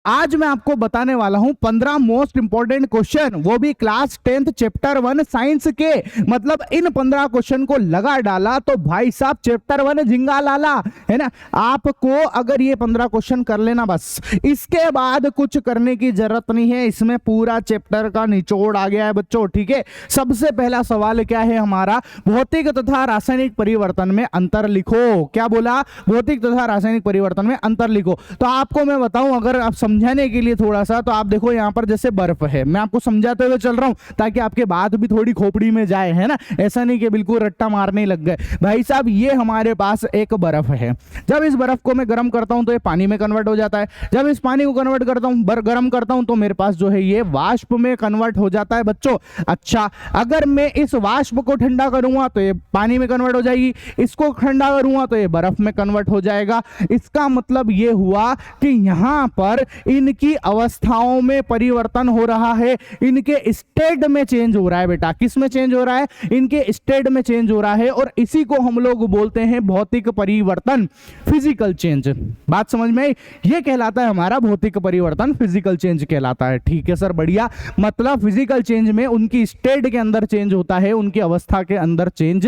आज मैं आपको बताने वाला हूं 15 मोस्ट इंपोर्टेंट क्वेश्चन, वो भी क्लास 10th चैप्टर 1 साइंस के। मतलब इन 15 क्वेश्चन को लगा डाला तो भाई साहब चैप्टर 1 झिंगा लाला, है ना। आपको अगर ये 15 क्वेश्चन कर लेना बस, इसके बाद कुछ करने की जरूरत नहीं है। इसमें पूरा चैप्टर का निचोड़ आ गया है बच्चों, ठीक है। सबसे पहला सवाल क्या है हमारा, भौतिक तथा रासायनिक परिवर्तन में अंतर लिखो। क्या बोला, भौतिक तथा रासायनिक परिवर्तन में अंतर लिखो। तो आपको मैं बताऊं, अगर आप समझाने के लिए थोड़ा सा, तो आप देखो यहाँ पर जैसे बर्फ है, मैं आपको समझाते हुए चल रहा हूं ताकि आपके बात भी थोड़ी खोपड़ी में जाए, है ना। ऐसा नहीं कि बिल्कुल रट्टा मारने लग गए। भाई साहब ये हमारे पास एक बर्फ है, जब इस बर्फ को मैं गर्म करता हूं तो ये पानी में कन्वर्ट हो जाता है। जब इस पानी को कन्वर्ट करता हूं, गर्म करता हूं, तो मेरे पास जो है ये वाष्प में कन्वर्ट हो जाता है बच्चों। अच्छा, अगर मैं इस वाष्प को ठंडा करूंगा तो ये पानी में कन्वर्ट हो जाएगी, इसको ठंडा करूंगा तो ये बर्फ में कन्वर्ट हो जाएगा। इसका मतलब ये हुआ कि यहां पर इनकी अवस्थाओं में परिवर्तन हो रहा है, इनके स्टेट में चेंज हो रहा है बेटा। किस में चेंज हो रहा है, इनके स्टेट में चेंज हो रहा है, और इसी को हम लोग बोलते हैं भौतिक परिवर्तन, फिजिकल चेंज। बात समझ में आई, ये कहलाता है हमारा भौतिक परिवर्तन, फिजिकल चेंज कहलाता है। ठीक है सर, बढ़िया। मतलब फिजिकल चेंज में उनकी स्टेट के अंदर चेंज होता है, उनकी अवस्था के अंदर चेंज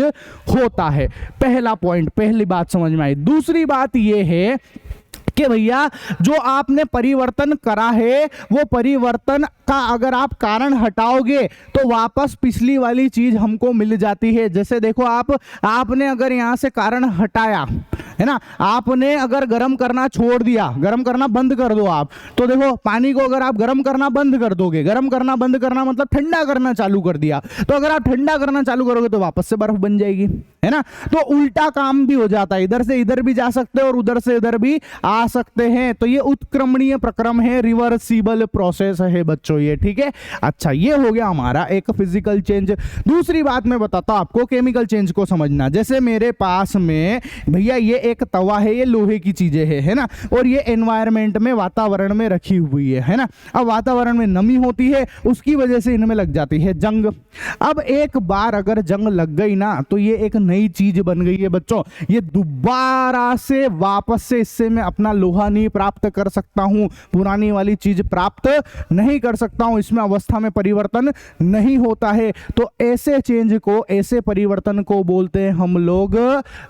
होता है। पहला पॉइंट, पहली बात समझ में आई। दूसरी बात ये है कि भैया जो आपने परिवर्तन करा है, वो परिवर्तन का अगर आप कारण हटाओगे तो वापस पिछली वाली चीज हमको मिल जाती है। जैसे देखो, आपने अगर यहां से कारण हटाया, है ना, आपने अगर गर्म करना छोड़ दिया, गर्म करना बंद कर दो आप, तो देखो पानी को अगर आप गर्म करना बंद कर दोगे, गर्म करना बंद करना मतलब ठंडा करना चालू कर दिया, तो अगर आप ठंडा करना चालू करोगे तो वापस से बर्फ बन जाएगी, है ना। तो उल्टा काम भी हो जाता है, इधर से इधर भी जा सकते हैं और उधर से इधर भी आ सकते हैं। तो ये उत्क्रमणीय प्रक्रम है, रिवर्सिबल प्रोसेस है बच्चों ये, ठीक है। अच्छा, ये हो गया हमारा एक फिजिकल चेंज। दूसरी बात मैं बताता हूं आपको, केमिकल चेंज को समझना। जैसे मेरे पास में भैया ये एक तवा है, ये लोहे की चीजें है ना, और ये एनवायरमेंट में, वातावरण में रखी हुई है ना। अब वातावरण में नमी होती है, उसकी वजह से इनमें लग जाती है जंग। अब एक बार अगर जंग लग गई ना, तो ये एक नई चीज बन गई है बच्चों। ये दोबारा से वापस से इससे मैं अपना लोहा नहीं प्राप्त कर सकता हूं, पुरानी वाली चीज प्राप्त नहीं कर सकता हूं, इसमें अवस्था में परिवर्तन नहीं होता है। तो ऐसे चेंज को, ऐसे परिवर्तन को बोलते हैं हम लोग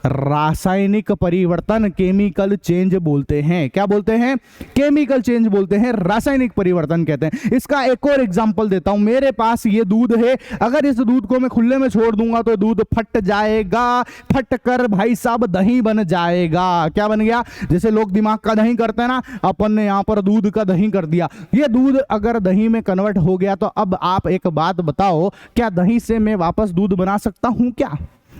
रासायनिक परिवर्तन, केमिकल चेंज बोलते हैं। क्या बोलते हैं, केमिकल चेंज बोलते हैं, रासायनिक परिवर्तन कहते हैं। इसका एक और एग्जांपल देता हूं। मेरे पास ये दूध है, अगर इस दूध को मैं खुले में छोड़ दूंगा तो दूध फट जाएगा, फट कर भाई साहब दही बन जाएगा। क्या बन गया, जैसे लोग दिमाग का दही करते हैं ना, अपन ने यहां पर दूध का दही कर दिया। ये दूध अगर दही में कन्वर्ट हो गया, तो अब आप एक बात बताओ, क्या दही से मैं वापस दूध बना सकता हूं क्या?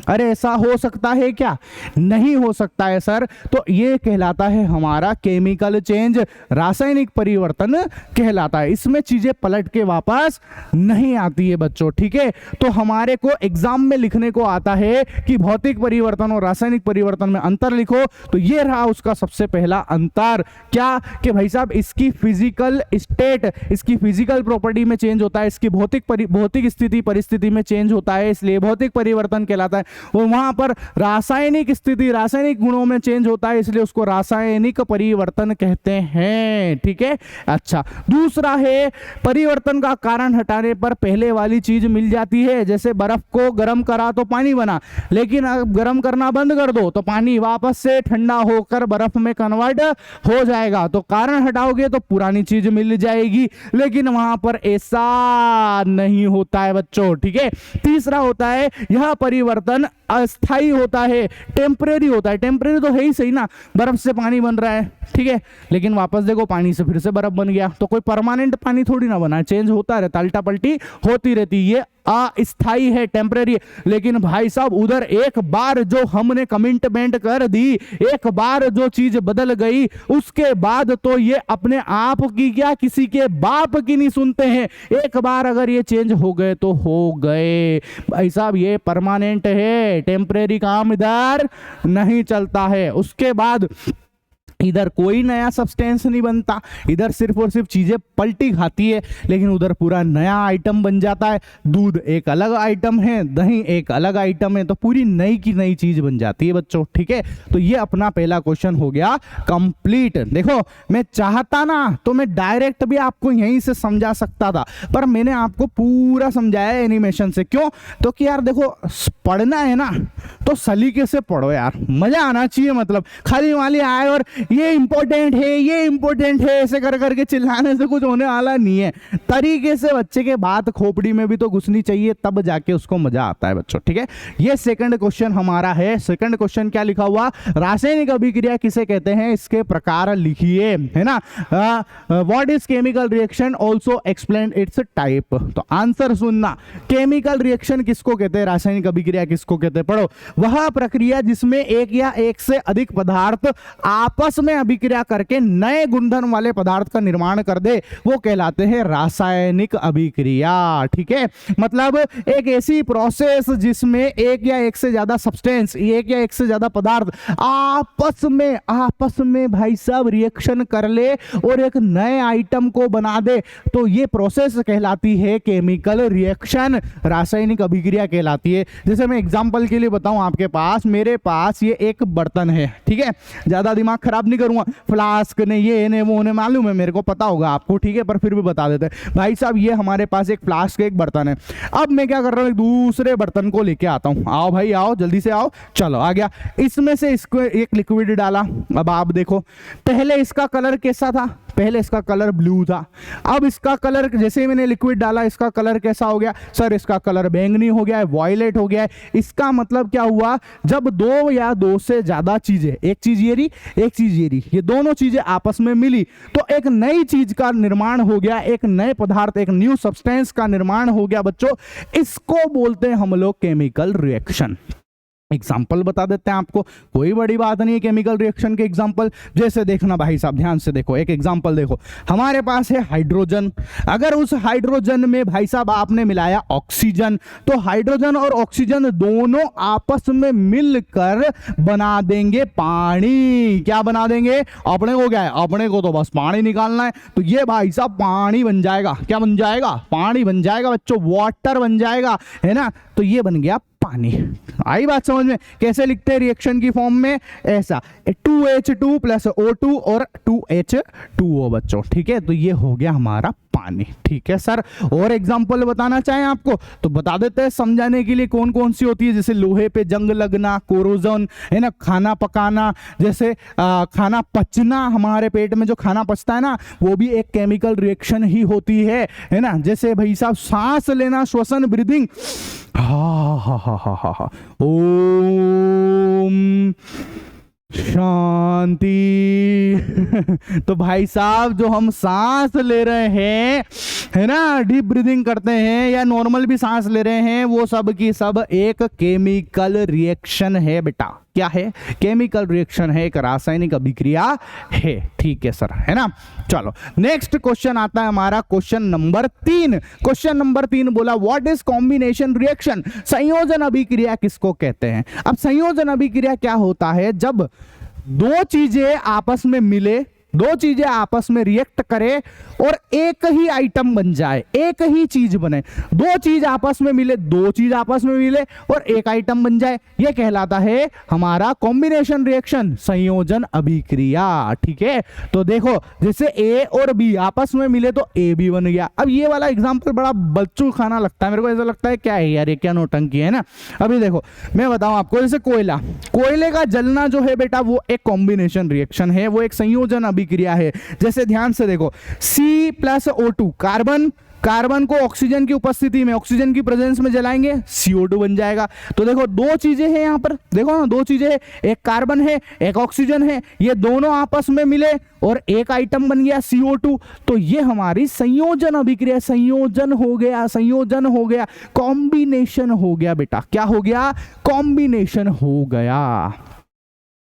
अरे ऐसा हो सकता है क्या? नहीं हो सकता है सर। तो ये कहलाता है हमारा केमिकल चेंज, रासायनिक परिवर्तन कहलाता है। इसमें चीजें पलट के वापस नहीं आती है बच्चों, ठीक है। तो हमारे को एग्जाम में लिखने को आता है कि भौतिक परिवर्तन और रासायनिक परिवर्तन में अंतर लिखो, तो ये रहा उसका सबसे पहला अंतर। क्या कि भाई साहब इसकी फिजिकल स्टेट, इसकी फिजिकल प्रॉपर्टी में चेंज होता है, इसकी भौतिक स्थिति परिस्थिति में चेंज होता है, इसलिए भौतिक परिवर्तन कहलाता है। वो वहां पर रासायनिक स्थिति, रासायनिक गुणों में चेंज होता है, इसलिए उसको रासायनिक परिवर्तन कहते हैं, ठीक है। अच्छा, दूसरा है परिवर्तन का कारण हटाने पर पहले वाली चीज मिल जाती है। जैसे बर्फ को गर्म करा तो पानी बना, लेकिन अब गर्म करना बंद कर दो तो पानी वापस से ठंडा होकर बर्फ में कन्वर्ट हो जाएगा। तो कारण हटाओगे तो पुरानी चीज मिल जाएगी, लेकिन वहां पर ऐसा नहीं होता है बच्चों, ठीक है। तीसरा होता है, यह परिवर्तन अस्थाई होता है, टेम्परेरी होता है। टेम्परेरी तो है ही सही ना, बर्फ से पानी बन रहा है, ठीक है, लेकिन वापस देखो पानी से फिर से बर्फ बन गया, तो कोई परमानेंट पानी थोड़ी ना बना, चेंज होता रहता, उल्टा पलटी होती रहती है, अस्थाई है, टेम्परेरी। लेकिन भाई साहब उधर एक बार जो हमने कमिटमेंट कर दी, एक बार जो चीज बदल गई, उसके बाद तो ये अपने आप की क्या, किसी के बाप की नहीं सुनते हैं। एक बार अगर ये चेंज हो गए तो हो गए भाई साहब, ये परमानेंट है, टेम्परेरी काम इधर नहीं चलता है। उसके बाद इधर कोई नया सब्सटेंस नहीं बनता, इधर सिर्फ और सिर्फ चीजें पलटी खाती है, लेकिन उधर पूरा नया आइटम बन जाता है। दूध एक अलग आइटम है, दही एक अलग आइटम है, तो पूरी नई की नई चीज बन जाती है बच्चों। ठीक है, तो ये अपना पहला क्वेश्चन हो गया कंप्लीट। देखो मैं चाहता ना तो मैं डायरेक्ट भी आपको यहीं से समझा सकता था, पर मैंने आपको पूरा समझाया एनिमेशन से। क्यों? तो कि यार देखो पढ़ना है ना तो सलीके से पढ़ो यार, मजा आना चाहिए। मतलब खाली वाली आए और ये इंपॉर्टेंट है, ये इंपॉर्टेंट है, ऐसे कर करके चिल्लाने से कुछ होने वाला नहीं है। तरीके से बच्चे के बात खोपड़ी में भी तो घुसनी चाहिए, तब जाके उसको मजा आता है बच्चों। ठीक है, ये सेकंड क्वेश्चन हमारा है। सेकंड क्वेश्चन क्या लिखा हुआ? रासायनिक अभिक्रिया किसे कहते हैं, इसके प्रकार लिखिए, है ना। What is chemical reaction, also explain it's type. तो आंसर सुनना, केमिकल रिएक्शन किसको कहते हैं, रासायनिक अभिक्रिया किसको कहते हैं, पढ़ो। वह प्रक्रिया जिसमें एक या एक से अधिक पदार्थ आपस में अभिक्रिया करके नए गुणधर्म वाले पदार्थ का निर्माण कर दे, वो कहलाते हैं रासायनिक अभिक्रिया। ठीक है, मतलब एक ऐसी प्रोसेस जिसमें एक या एक से ज्यादा सब्सटेंस, एक या एक से ज्यादा पदार्थ आपस में भाई साहब रिएक्शन कर ले और एक नए आइटम को बना दे, तो ये प्रोसेस कहलाती है केमिकल रिएक्शन, रासायनिक अभिक्रिया कहलाती है। जैसे मैं एग्जांपल के लिए बताऊं आपके पास, मेरे पास ये एक बर्तन है, ठीक है, ज्यादा दिमाग खराब नहीं करूंगा, फ्लास्क ने ये ने वो ने मालूम है मेरे को, पता होगा आपको, ठीक है, पर फिर भी बता देते हैं भाई साहब। ये हमारे पास एक फ्लास्क, एक बर्तन है। अब मैं क्या कर रहा हूं, एक दूसरे बर्तन को लेके आता हूं। आओ भाई आओ, जल्दी से आओ, चलो आ गया। इसमें से इसको एक लिक्विड डाला। अब आप देखो, पहले इसका कलर कैसा था, पहले इसका कलर ब्लू था। अब इसका कलर, जैसे ही मैंने लिक्विड डाला, इसका कलर कैसा हो गया सर, इसका कलर बैंगनी हो गया है, वॉयलेट हो गया है। इसका मतलब क्या हुआ, जब दो या दो से ज्यादा चीजें, एक चीज ये रही, एक चीज ये रही, ये दोनों चीजें आपस में मिली तो एक नई चीज का निर्माण हो गया, एक नए पदार्थ, एक न्यू सब्सटेंस का निर्माण हो गया बच्चों। इसको बोलते हैं हम लोग केमिकल रिएक्शन। एग्जाम्पल बता देते हैं आपको, कोई बड़ी बात नहीं है केमिकल रिएक्शन के एग्जाम्पल। जैसे देखना भाई साहब, ध्यान से देखो, एक एग्जाम्पल देखो, हमारे पास है हाइड्रोजन। अगर उस हाइड्रोजन में भाई साहब आपने मिलाया ऑक्सीजन, तो हाइड्रोजन और ऑक्सीजन दोनों आपस में मिलकर बना देंगे पानी। क्या बना देंगे, अपने को क्या है, अपने को तो बस पानी निकालना है, तो ये भाई साहब पानी बन जाएगा। क्या बन जाएगा, पानी बन जाएगा बच्चों, वाटर बन जाएगा, है ना। तो ये बन गया पानी। आई बात समझ में? कैसे लिखते हैं रिएक्शन की फॉर्म में, ऐसा 2H2 + O2 और 2H2O बच्चों। ठीक है, तो ये हो गया हमारा पानी। ठीक है सर, और एग्जांपल बताना चाहें आपको तो बता देते हैं समझाने के लिए कौन कौन सी होती है। जैसे लोहे पे जंग लगना, कोरोजन, है ना, खाना पकाना, जैसे खाना पचना, हमारे पेट में जो खाना पचता है ना, वो भी एक केमिकल रिएक्शन ही होती है ना। जैसे भाई साहब सांस लेना, श्वसन, ब्रीदिंग, हा ओम शांति। तो भाई साहब जो हम सांस ले रहे हैं, है ना, डीप ब्रीदिंग करते हैं या नॉर्मल भी सांस ले रहे हैं, वो सब की सब एक केमिकल रिएक्शन है बेटा। क्या है, केमिकल रिएक्शन है, एक रासायनिक अभिक्रिया है। ठीक है सर, है ना। चलो नेक्स्ट क्वेश्चन आता है हमारा, क्वेश्चन नंबर 3। क्वेश्चन नंबर 3 बोला व्हाट इज कॉम्बिनेशन रिएक्शन, संयोजन अभिक्रिया किसको कहते हैं। अब संयोजन अभिक्रिया क्या होता है, जब दो चीजें आपस में मिले, दो चीजें आपस में रिएक्ट करे और एक ही आइटम बन जाए, एक ही चीज बने। दो चीज आपस में मिले, दो चीज आपस में मिले और एक आइटम बन जाए, यह कहलाता है हमारा कॉम्बिनेशन रिएक्शन, संयोजन अभिक्रिया। ठीक है, तो देखो जैसे ए और बी आपस में मिले तो ए बी बन गया। अब ये वाला एग्जांपल बड़ा बच्चू खाना लगता है मेरे को, ऐसा लगता है क्या है यार, ये क्या नौटंकी है ना। अभी देखो मैं बताऊं आपको, जैसे कोयला, कोयले का जलना जो है बेटा वो एक कॉम्बिनेशन रिएक्शन है, वो एक संयोजन अभिक्रिया है। जैसे ध्यान से देखो, C+O2, कार्बन को ऑक्सीजन की उपस्थिति में, ऑक्सीजन की प्रेजेंस में जलाएंगे, CO2 बन जाएगा। तो देखो दो चीजें हैं यहां पर, देखो ना दो चीजें हैं, एक कार्बन है, एक ऑक्सीजन है, ये दोनों आपस में मिले और एक आइटम बन गया CO2। तो ये हमारी संयोजन अभिक्रिया, संयोजन हो गया, संयोजन हो गया, कॉम्बिनेशन हो गया बेटा। क्या हो गया, कॉम्बिनेशन हो गया।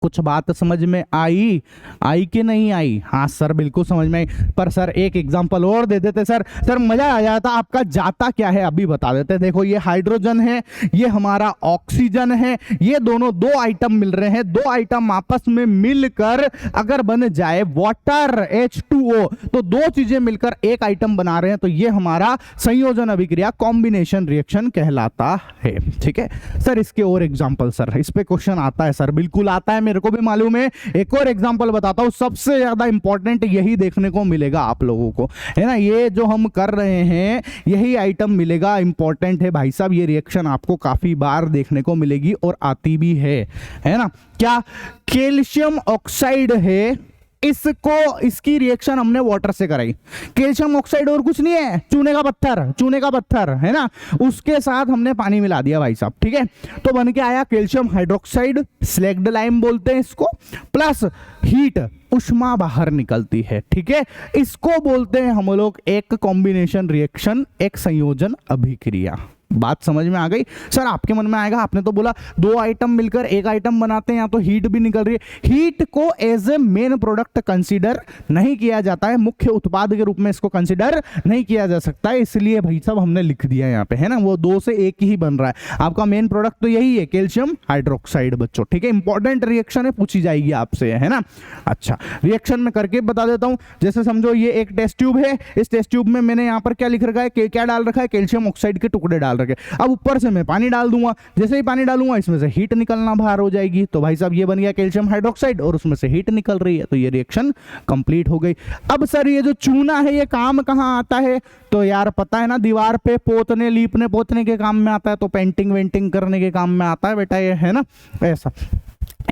कुछ बात समझ में आई कि नहीं आई? हाँ सर बिल्कुल समझ में आई। पर सर एक एग्जांपल और दे देते सर मजा आ जाता। आपका जाता क्या है अभी बता देते। देखो ये हाइड्रोजन है, ये हमारा ऑक्सीजन है, ये दोनों दो आइटम मिल रहे हैं। दो आइटम आपस में मिलकर अगर बन जाए वाटर H2O, तो दो चीजें मिलकर एक आइटम बना रहे हैं, तो ये हमारा संयोजन अभिक्रिया कॉम्बिनेशन रिएक्शन कहलाता है। ठीक है सर, इसके और एग्जांपल सर, इस पे क्वेश्चन आता है सर, बिल्कुल आता है, मेरे को भी मालूम है। एक और एग्जांपल बताता हूं, सबसे ज्यादा इंपॉर्टेंट यही देखने को मिलेगा आप लोगों को, है ना। ये जो हम कर रहे हैं यही आइटम मिलेगा, इंपॉर्टेंट है भाई साहब। ये रिएक्शन आपको काफी बार देखने को मिलेगी और आती भी है ना। क्या कैल्शियम ऑक्साइड है, इसकी रिएक्शन हमने वाटर से कराई। कैल्शियम ऑक्साइड और कुछ नहीं है, चूने का पत्थर है ना, उसके साथ हमने पानी मिला दिया भाई साहब। ठीक है, तो बन के आया कैल्शियम हाइड्रोक्साइड, स्लैग्ड लाइम बोलते हैं इसको, प्लस हीट, उष्मा बाहर निकलती है। ठीक है, इसको बोलते हैं हम लोग एक कॉम्बिनेशन रिएक्शन, एक संयोजन अभिक्रिया। बात समझ में आ गई सर? आपके मन में आएगा, आपने तो बोला दो आइटम मिलकर एक आइटम बनाते हैं, या तो हीट भी निकल रही है। हीट को as a main product consider नहीं किया जाता है, मुख्य उत्पाद के रूप में इसको कंसीडर नहीं किया जा सकता है, इसलिए भाई साहब हमने लिख दिया यहाँ पे, है ना। वो दो से एक ही बन रहा है, आपका मेन प्रोडक्ट तो यही है, कैल्शियम हाइड्रोक्साइड बच्चों। ठीक है, इंपॉर्टेंट रिएक्शन है, पूछी जाएगी आपसे, है ना। अच्छा, रिएक्शन में करके बता देता हूं। जैसे समझो ये एक टेस्ट ट्यूब है, इस टेस्ट ट्यूब में मैंने यहाँ पर क्या लिख रखा है, क्या डाल रखा है, कैल्शियम ऑक्साइड के टुकड़े डाल रखे। अब ऊपर से मैं पानी डाल दूंगा, जैसे ही पानी डालूंगा इसमें से हीट निकलना बाहर हो जाएगी, तो भाई साहब ये बन गया कैल्शियम हाइड्रोक्साइड और उसमें से हीट निकल रही है, तो ये रिएक्शन कंप्लीट हो गई। अब सर ये जो चूना है ये काम कहाँ आता है? तो यार पता है ना, दीवार पे पोतने लीपने पोतने के काम में आता है, तो पेंटिंग वेंटिंग करने के काम में आता है बेटा ये, है ना। ऐसा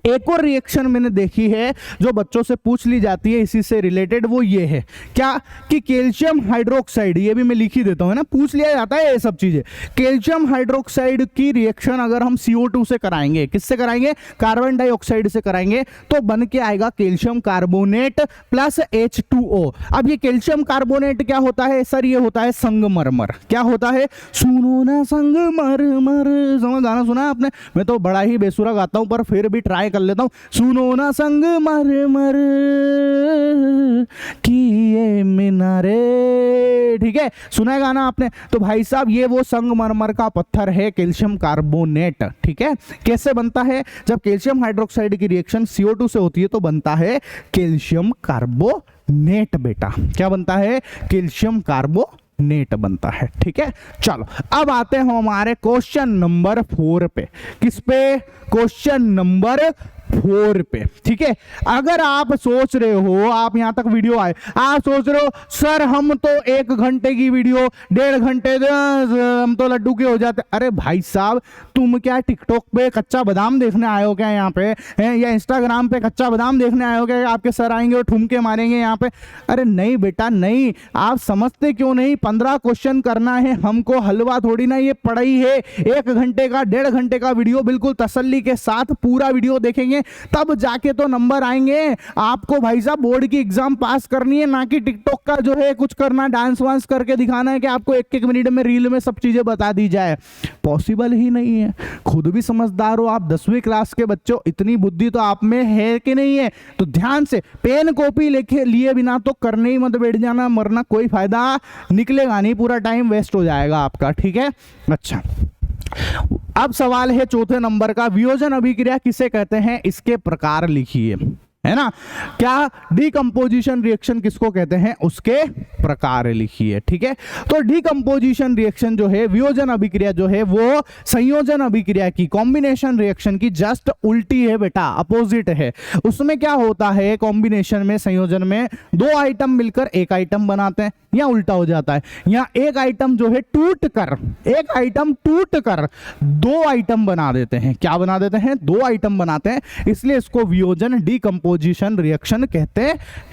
एक और रिएक्शन मैंने देखी है जो बच्चों से पूछ ली जाती है इसी से रिलेटेड, वो ये है क्या कि कैल्शियम हाइड्रोक्साइड, ये भी मैं लिख ही देता हूं, है ना, पूछ लिया जाता है ये सब चीजें। कैल्शियम हाइड्रोक्साइड की रिएक्शन अगर हम CO2 से कराएंगे, किससे कराएंगे, कार्बन डाइऑक्साइड से कराएंगे, तो बन के आएगा कैल्शियम कार्बोनेट प्लस H2O। अब ये कैल्शियम कार्बोनेट क्या होता है सर? ये होता है संगमरमर। क्या होता है? सुनो ना संगमरमर, समझ गाना सुना है आपने? मैं तो बड़ा ही बेसुरा गाता हूं, पर फिर भी ट्राई कर लेता हूं। सुनो ना संगमरमर की ये मीनारे, ठीक है, सुना है गाना आपने? तो भाई साहब ये वो संगमरमर का पत्थर है, कैल्शियम कार्बोनेट। ठीक है, कैसे बनता है? जब कैल्शियम हाइड्रोक्साइड की रिएक्शन CO2 से होती है तो बनता है कैल्शियम कार्बोनेट बेटा। क्या बनता है? कैल्शियम कार्बोनेट बनता है। ठीक है, चलो अब आते हैं हमारे क्वेश्चन नंबर 4 पे। किस पे? क्वेश्चन नंबर 4 पे। ठीक है, अगर आप सोच रहे हो, आप यहां तक वीडियो आए, आप सोच रहे हो सर हम तो 1 घंटे की वीडियो 1.5 घंटे हम तो लड्डू के हो जाते। अरे भाई साहब, तुम क्या टिकटॉक पे कच्चा बादाम देखने आए हो क्या यहाँ पे, है? या इंस्टाग्राम पे कच्चा बादाम देखने आए हो क्या? आपके सर आएंगे और ठुमके मारेंगे यहाँ पे? अरे नहीं बेटा नहीं, आप समझते क्यों नहीं? 15 क्वेश्चन करना है हमको, हलवा थोड़ी ना ये पढ़ाई है। 1 घंटे का 1.5 घंटे का वीडियो बिल्कुल तसल्ली के साथ पूरा वीडियो देखेंगे, तब जाके तो नंबर आएंगे। आपको भाई साहब बोर्ड की एग्जाम पास करनी है, ना कि टिकटॉक का जो है कुछ करना, डांस वांस करके दिखाना है कि आपको 1-1 मिनट में रील में सब चीजें बता दी जाए। पॉसिबल ही नहीं है। खुद भी समझदार हो आप, 10वीं क्लास के बच्चों, इतनी बुद्धि तो आप में है कि नहीं है? तो ध्यान से पेन कॉपी लेके लिए बिना तो करने ही मत बैठ जाना, मरना कोई फायदा निकलेगा नहीं, पूरा टाइम वेस्ट हो जाएगा आपका। ठीक है, अच्छा अब सवाल है 4थे नंबर का, वियोजन अभिक्रिया किसे कहते हैं? इसके प्रकार लिखिए, है ना। क्या? डीकंपोजिशन रिएक्शन किसको कहते हैं? उसके प्रकार लिखिए। ठीक है, तो डीकंपोजिशन रिएक्शन जो है, वियोजन अभिक्रिया जो है, वो संयोजन अभिक्रिया की, कॉम्बिनेशन रिएक्शन की जस्ट उल्टी है बेटा, अपोजिट है। उसमें क्या होता है? कॉम्बिनेशन में, संयोजन में 2 आइटम मिलकर एक आइटम बनाते हैं, या उल्टा हो जाता है, या एक आइटम जो है टूट कर 2 आइटम बना देते हैं। क्या बना देते हैं? 2 आइटम बनाते हैं, इसलिए इसको वियोजन डीकंपोजिशन डिपोजिशन रिएक्शन कहते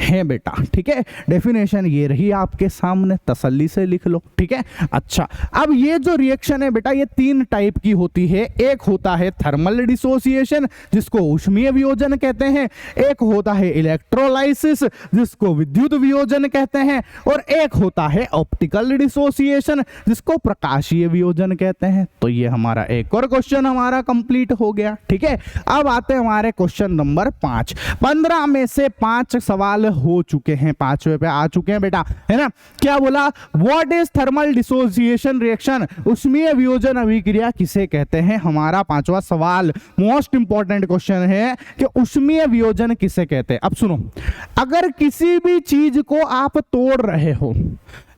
हैं बेटा। ठीक है, डेफिनेशन ये रही आपके सामने, तसल्ली से लिख लो। ठीक है, अच्छा अब ये जो रिएक्शन है बेटा ये 3 टाइप की होती है। एक होता है थर्मल डिसोसिएशन जिसको ऊष्मीय वियोजन कहते हैं, एक होता है इलेक्ट्रोलाइसिस जिसको विद्युत वियोजन कहते हैं, और एक होता है ऑप्टिकल डिसोसिएशन जिसको प्रकाशीय वियोजन कहते हैं। तो ये हमारा एक और क्वेश्चन हमारा कंप्लीट हो गया। ठीक है, अब आते हैं हमारे क्वेश्चन नंबर 5। 15 में से 5 सवाल हो चुके हैं, 5वें पे आ चुके हैं बेटा, है ना। क्या बोला, what is thermal dissociation reaction, ऊष्मीय वियोजन अभिक्रिया किसे कहते हैं। हमारा 5वां सवाल मोस्ट इंपॉर्टेंट क्वेश्चन है कि ऊष्मीय वियोजन किसे कहते हैं। अब सुनो, अगर किसी भी चीज को आप तोड़ रहे हो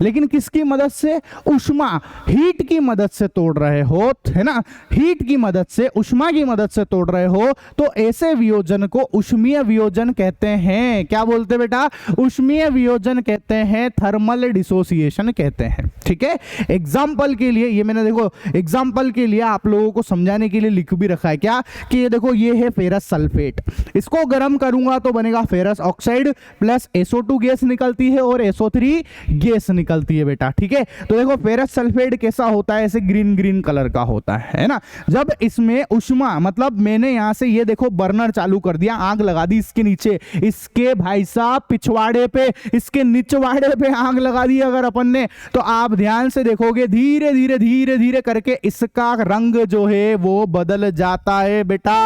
लेकिन किसकी मदद से, उष्मा हीट की मदद से तोड़ रहे हो, है ना, हीट की मदद से, उष्मा की मदद से तोड़ रहे हो, तो ऐसे वियोजन को ऊष्मीय वियोजन कहते हैं। क्या बोलते हैं बेटा, ऊष्मीय वियोजन कहते हैं, थर्मल डिसोसिएशन कहते हैं। ठीक है, एग्जाम्पल के लिए ये मैंने देखो एग्जाम्पल के लिए आप लोगों को समझाने के लिए लिख भी रखा है क्या, कि ये देखो ये है फेरस सल्फेट, इसको गर्म करूंगा तो बनेगा ferrous oxide plus SO2 gas निकलती है और SO3 गैस निकलती है बेटा। ठीक है, तो देखो फेरस सल्फेट कैसा होता है, ऐसे ग्रीन ग्रीन कलर का होता है ना। जब इसमें उष्मा, मतलब मैंने यहां से ये देखो बर्नर चालू कर दिया, आग लगा दी इसके नीचे, इसके भाई साहब पिछवाड़े पे, इसके निचवाड़े पे आग लगा दी अगर अपन ने, तो आप ध्यान से देखोगे धीरे धीरे धीरे धीरे करके इसका रंग जो है वो बदल जाता है बेटा।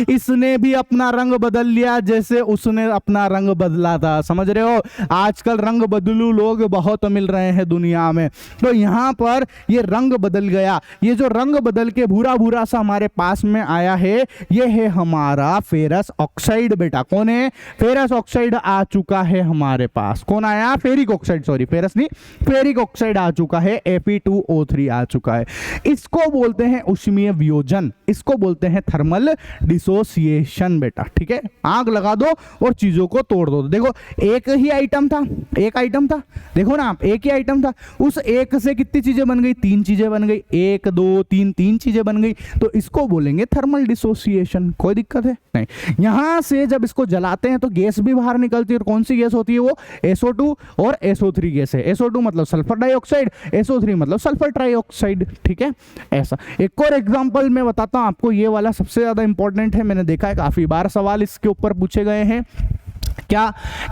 इसने भी अपना रंग बदल लिया जैसे उसने अपना रंग बदला था। समझ रहे हो, आजकल रंग बदलू लोग बहुत मिल रहे हैं दुनिया में। तो यहां पर ये रंग बदल गया, ये जो रंग बदल के भूरा भूरा सा हमारे पास में आया है, ये है हमारा फेरस ऑक्साइड बेटा। कौन है, फेरस ऑक्साइड आ चुका है हमारे पास। कौन आया, फेरिक ऑक्साइड, सॉरी फेरस नहीं, फेरिक ऑक्साइड आ चुका है, Fe2O3 आ चुका है। इसको बोलते हैं ऊष्मीय वियोजन, इसको बोलते हैं थर्मल डिसोसिएशन बेटा। ठीक है, आग लगा दो और चीजों को तोड़ दो। देखो एक ही आइटम था, एक आइटम था, देखो ना आप, एक ही आइटम था, उस एक से कितनी चीजें बन गई, 3 चीजें बन गई, 1 2 3 3 चीजें बन गई, तो इसको बोलेंगे थर्मल डिसोसिएशन। कोई दिक्कत है नहीं। यहां से जब इसको जलाते हैं तो गैस भी बाहर निकलती है, और कौन सी गैस होती है वो, SO2 और SO3 गैस है। SO2 मतलब सल्फर डाइऑक्साइड, SO3 मतलब सल्फर ट्राइऑक्साइड। ठीक है, ऐसा एक और एग्जांपल मैं बताता हूं आपको, ये वाला सबसे ज्यादा इंपॉर्टेंट है, मैंने देखा है काफी बार सवाल इसके ऊपर पूछे गए हैं। क्या,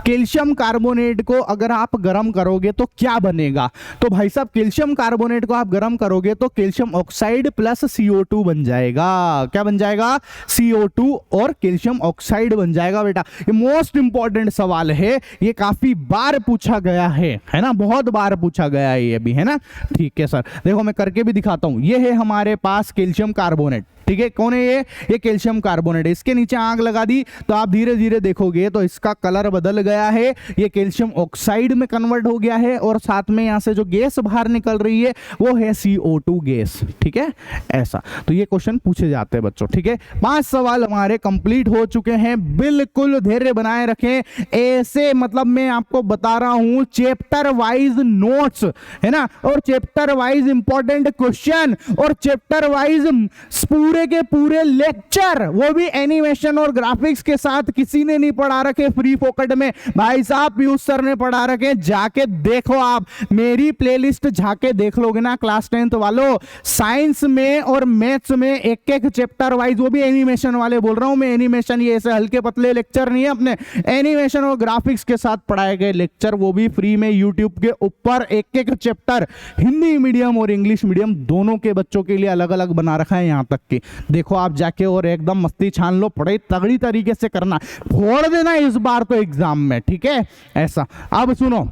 कैल्शियम कार्बोनेट को अगर आप गर्म करोगे तो क्या बनेगा, तो भाई साहब कैल्शियम कार्बोनेट को आप गर्म करोगे तो कैल्शियम ऑक्साइड प्लस CO2 बन जाएगा। क्या बन जाएगा, CO2 और कैल्शियम ऑक्साइड बन जाएगा बेटा। ये मोस्ट इंपॉर्टेंट सवाल है, ये काफी बार पूछा गया है ना, बहुत बार पूछा गया है ये भी, है ना। ठीक है सर, देखो मैं करके भी दिखाता हूं। ये है हमारे पास कैल्शियम कार्बोनेट, ठीक है, कौन है ये कैल्शियम कार्बोनेट। इसके नीचे आग लगा दी तो आप धीरे धीरे देखोगे तो इसका कलर बदल गया है, ये कैल्शियम ऑक्साइड में कन्वर्ट हो गया है, और साथ में यहां से जो गैस बाहर निकल रही है वो है CO2 गैस। ठीक है, ऐसा तो ये क्वेश्चन पूछे जाते हैं बच्चों। ठीक है, 5 सवाल हमारे कंप्लीट हो चुके हैं। बिल्कुल धैर्य बनाए रखें, ऐसे मतलब मैं आपको बता रहा हूं चैप्टर वाइज नोट्स, है ना, और चैप्टर वाइज इंपॉर्टेंट क्वेश्चन, और चैप्टर वाइज पूरे के पूरे लेक्चर, वो भी एनिमेशन और ग्राफिक्स के साथ। किसी ने नहीं पढ़ा रखे फ्री फोकट में, भाई साहब पीयूष सर ने पढ़ा रखे। जाके देखो, आप मेरी प्लेलिस्ट जाके देख लोगे ना क्लास 10th वालों, साइंस में और मैथ्स में एक एक चैप्टर वाइज, वो भी एनिमेशन वाले बोल रहा हूं मैं, एनिमेशन, ये ऐसे हल्के पतले लेक्चर नहीं है अपने, एनिमेशन और ग्राफिक्स के साथ पढ़ाए गए लेक्चर, वो भी फ्री में यूट्यूब के ऊपर। एक एक चैप्टर हिंदी मीडियम और इंग्लिश मीडियम दोनों के बच्चों के लिए अलग अलग बना रखा है, यहां तक कि देखो आप जाके और एकदम मस्ती छान लो, पढ़ाई तगड़ी तरीके से करना, फोड़ देना इस बार तो एग्जाम में। ठीक है, ऐसा। अब सुनो,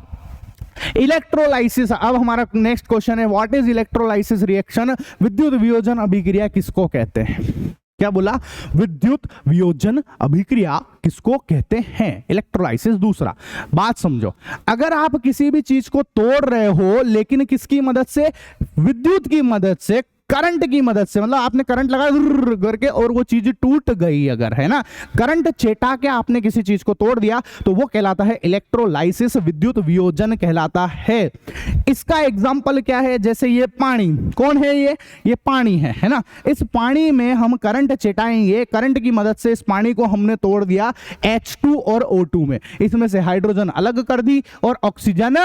इलेक्ट्रोलाइसिस, अब हमारा नेक्स्ट क्वेश्चन है, व्हाट इज इलेक्ट्रोलाइसिस रिएक्शन, विद्युत वियोजन अभिक्रिया किसको कहते हैं। क्या बोला, विद्युत वियोजन अभिक्रिया किसको कहते हैं, इलेक्ट्रोलाइसिस। दूसरा बात समझो, अगर आप किसी भी चीज को तोड़ रहे हो लेकिन किसकी मदद से, विद्युत की मदद से, करंट की मदद से, मतलब आपने करंट लगाया करके और वो चीज टूट गई अगर, है ना, करंट चेटा के आपने किसी चीज को तोड़ दिया तो वो कहलाता है इलेक्ट्रोलाइसिस, विद्युत वियोजन कहलाता है। इसका एग्जांपल क्या है, जैसे ये पानी, कौन है ये पानी है ना, इस पानी में हम करंट चेटाएंगे, करंट की मदद से इस पानी को हमने तोड़ दिया H2 और O2 में, इसमें से हाइड्रोजन अलग कर दी और ऑक्सीजन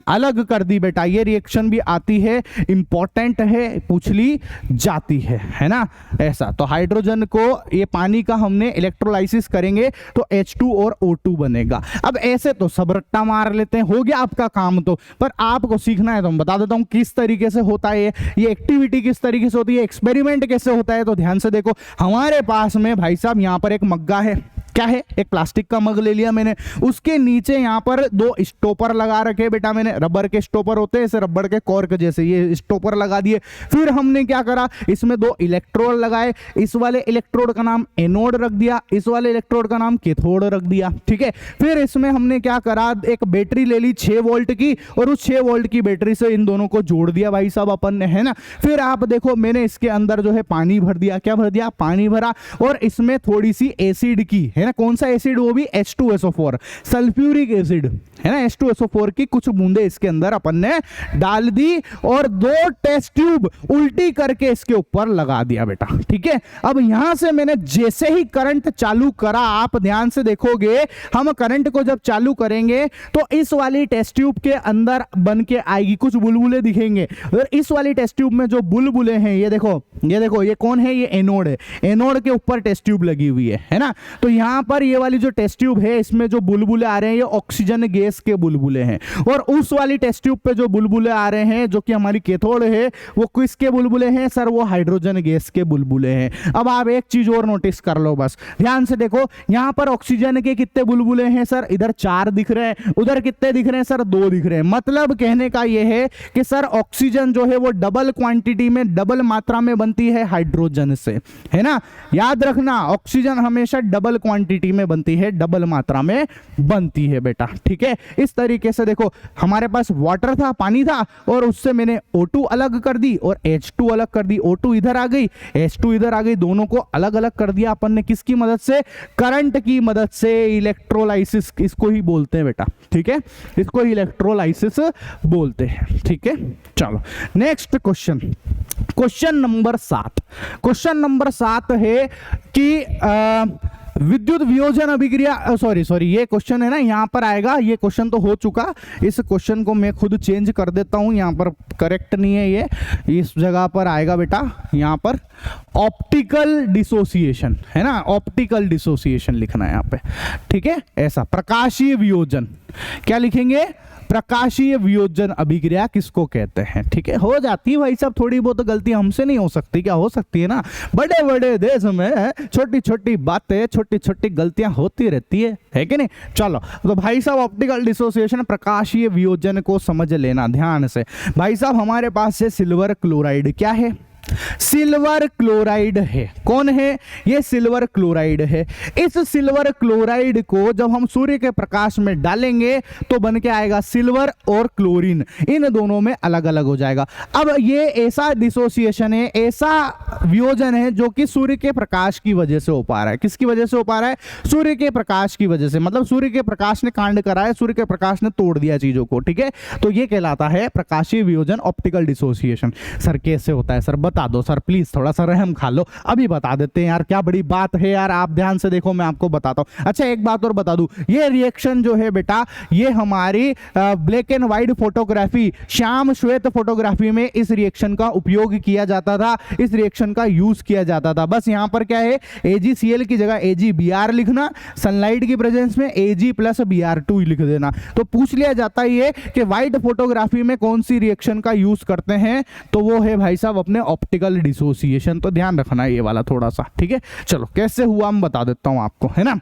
अलग कर दी बेटा। ये रिएक्शन भी आती है, इंपॉर्टेंट है, पूछ ली जाती है ना, ऐसा। तो हाइड्रोजन को, ये पानी का हमने इलेक्ट्रोलाइसिस करेंगे तो H2 और O2 बनेगा। अब ऐसे तो सब रट्टा मार लेते हैं, हो गया आपका काम तो, पर आपको सीखना है तो मैं बता देता हूं किस तरीके से होता है ये एक्टिविटी किस तरीके से होती है, एक्सपेरिमेंट कैसे होता है। तो ध्यान से देखो, हमारे पास में भाई साहब यहाँ पर एक मग्गा है, क्या है, एक प्लास्टिक का मग ले लिया मैंने, उसके नीचे यहाँ पर दो स्टॉपर लगा रखे बेटा मैंने, रबर के स्टॉपर होते हैं ऐसे, रबर के कॉर्क जैसे, ये स्टॉपर लगा दिए। फिर हमने क्या करा, इसमें दो इलेक्ट्रोड लगाए, इस वाले इलेक्ट्रोड का नाम एनोड रख दिया, इस वाले इलेक्ट्रोड का नाम कैथोड रख दिया, ठीक है। फिर इसमें हमने क्या करा, एक बैटरी ले ली 6 वोल्ट की, और उस 6 वोल्ट की बैटरी से इन दोनों को जोड़ दिया भाई साहब अपन ने, है ना। फिर आप देखो, मैंने इसके अंदर जो है पानी भर दिया, क्या भर दिया, पानी भरा, और इसमें थोड़ी सी एसिड की, है ना, कौन सा एसिड, वो भी H2SO4 सल्फ्यूरिक एसिड, है ना, H2SO4 की कुछ बूंदे इसके अंदर अपन ने डाल दी, और 2 टेस्ट ट्यूब उल्टी करके इसके ऊपर लगा दिया बेटा, ठीक है। अब यहां से मैंने जैसे ही करंट चालू करा, आप ध्यान से देखोगे, हम करंट को जब चालू करेंगे तो इस वाली टेस्ट ट्यूब के अंदर बन के आएगी, कुछ बुलबुले दिखेंगे, और इस वाली टेस्ट ट्यूब में जो बुलबुले हैं, ये देखो, ये देखो, ये कौन है, ये एनोड है, एनोड के ऊपर टेस्ट ट्यूब लगी हुई है ना। तो यहां पर ये वाली जो टेस्ट ट्यूब है, इसमें जो बुलबुले आ रहे हैं, ये ऑक्सीजन गैस के बुलबुले हैं, और उस वाली टेस्ट ट्यूब पे जो बुलबुले आ रहे हैं, जो कि हमारी कैथोड है, वो किसके बुलबुले हैं सर, वो हाइड्रोजन गैस के बुलबुले हैं। अब आप एक चीज और नोटिस कर लो, बस ध्यान से देखो, यहां पर ऑक्सीजन के कितने बुलबुले हैं सर, इधर 4 दिख रहे हैं, उधर कितने दिख रहे हैं सर, 2 दिख रहे हैं। मतलब कहने का यह है कि सर ऑक्सीजन जो है वो डबल क्वांटिटी में, डबल मात्रा में बनती है हाइड्रोजन से, है ना, याद रखना, ऑक्सीजन हमेशा डबल क्वांटिटी में बनती है, डबल मात्रा में बनती है बेटा, ठीक है। इस तरीके से देखो, हमारे पास वाटर था, पानी था, और उससे मैंने O2 अलग कर दी और H2 अलग कर दी, O2 इधर आ गई, H2 इधर आ गई, दोनों को अलग अलग कर दिया अपन ने, किसकी मदद से, करंट की मदद से। इलेक्ट्रोलाइसिस इसको ही बोलते हैं बेटा, ठीक है, इसको इलेक्ट्रोलाइसिस बोलते हैं, ठीक है। चलो next question, question number 7, question number 7 है कि विद्युत वियोजन अभिक्रिया, सॉरी ये क्वेश्चन है ना, यहां पर आएगा, ये क्वेश्चन तो हो चुका, इस क्वेश्चन को मैं खुद चेंज कर देता हूं, यहां पर करेक्ट नहीं है ये, इस जगह पर आएगा बेटा, यहां पर ऑप्टिकल डिसोसिएशन, है ना, ऑप्टिकल डिसोसिएशन लिखना है यहां पे, ठीक है। ऐसा प्रकाशीय वियोजन, क्या लिखेंगे, प्रकाशीय वियोजन अभिक्रिया किसको कहते हैं, ठीक है। हो जाती है भाई साहब, थोड़ी बहुत गलती हमसे नहीं हो सकती, क्या हो सकती है ना, बड़े बड़े देश में छोटी छोटी बातें, छोटी छोटी गलतियां होती रहती है कि नहीं। चलो तो भाई साहब, ऑप्टिकल डिसोसिएशन, प्रकाशीय वियोजन को समझ लेना ध्यान से। भाई साहब हमारे पास है सिल्वर क्लोराइड, क्या है, सिल्वर क्लोराइड है, कौन है, ये सिल्वर क्लोराइड है। इस सिल्वर क्लोराइड को जब हम सूर्य के प्रकाश में डालेंगे तो बन के आएगा सिल्वर और क्लोरीन, इन दोनों में अलग अलग हो जाएगा। अब ये ऐसा डिसोसिएशन है, ऐसा वियोजन है जो कि सूर्य के प्रकाश की वजह से हो पा रहा है। किसकी वजह से हो पा रहा है, सूर्य के प्रकाश की वजह से, मतलब सूर्य के प्रकाश ने कांड करा है, सूर्य के प्रकाश ने तोड़ दिया चीजों को, ठीक है। तो ये कहलाता है प्रकाशीय वियोजन, ऑप्टिकल डिसोसिएशन। सर कैसे होता है सर, बता दो सर प्लीज, थोड़ा सा रहम खा लो, अभी बता देते हैं यार, क्या बड़ी बात है यार, आप ध्यान से देखो, मैं आपको बताता हूं। अच्छा एक बात और बता दूं, ये रिएक्शन जो है बेटा, ये हमारी black and white photography, Shyam श्वेत फोटोग्राफी में इस रिएक्शन का उपयोग किया जाता था, इस रिएक्शन का यूज किया जाता था। बस यहां पर क्या है, AgCl की जगह AgBr लिखना, सनलाइट की प्रेजेंस में Ag+Br2 लिख देना। तो पूछ लिया जाता है ये कि व्हाइट फोटोग्राफी में कौन सी रिएक्शन का यूज करते हैं, तो वो है भाई साहब अपने ऑप्टिकल डिसोसिएशन। तो ध्यान रखना ये वाला थोड़ा सा, ठीक है। चलो कैसे हुआ हम बता देता हूं आपको, है ना।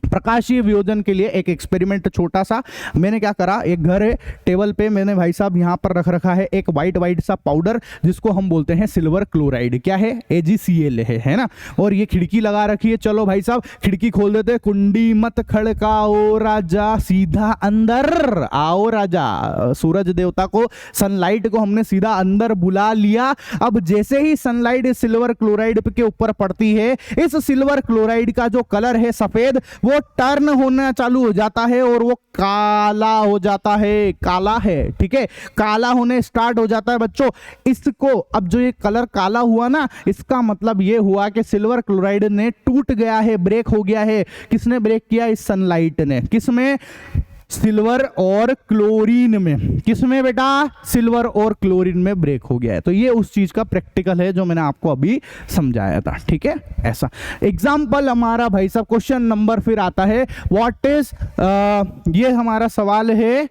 प्रकाशीय वियोजन के लिए एक एक्सपेरिमेंट छोटा सा मैंने क्या करा, एक घर है, टेबल पे मैंने भाई साहब यहाँ पर रख रखा है एक वाइट सा पाउडर जिसको हम बोलते हैं सिल्वर क्लोराइड, क्या है, AgCl है ना। और ये खिड़की लगा रखी है, चलो भाई साहब खिड़की खोल देते, कुंडी मत खड़काओ राजा सीधा अंदर आओ राजा। सूरज देवता को, सनलाइट को हमने सीधा अंदर बुला लिया। अब जैसे ही सनलाइट सिल्वर क्लोराइड के ऊपर पड़ती है, इस सिल्वर क्लोराइड का जो कलर है सफेद, वो टर्न होना चालू हो जाता है और वो काला हो जाता है, काला है, ठीक है, काला होने स्टार्ट हो जाता है बच्चों। इसको अब जो ये कलर काला हुआ ना, इसका मतलब ये हुआ कि सिल्वर क्लोराइड ने टूट गया है, ब्रेक हो गया है। किसने ब्रेक किया? इस सनलाइट ने। किसमें? सिल्वर और क्लोरीन में। किसमें बेटा? सिल्वर और क्लोरीन में ब्रेक हो गया है। तो ये उस चीज का प्रैक्टिकल है जो मैंने आपको अभी समझाया था, ठीक है। ऐसा एग्जाम्पल हमारा भाई साहब क्वेश्चन नंबर फिर आता है, व्हाट इज, ये हमारा सवाल है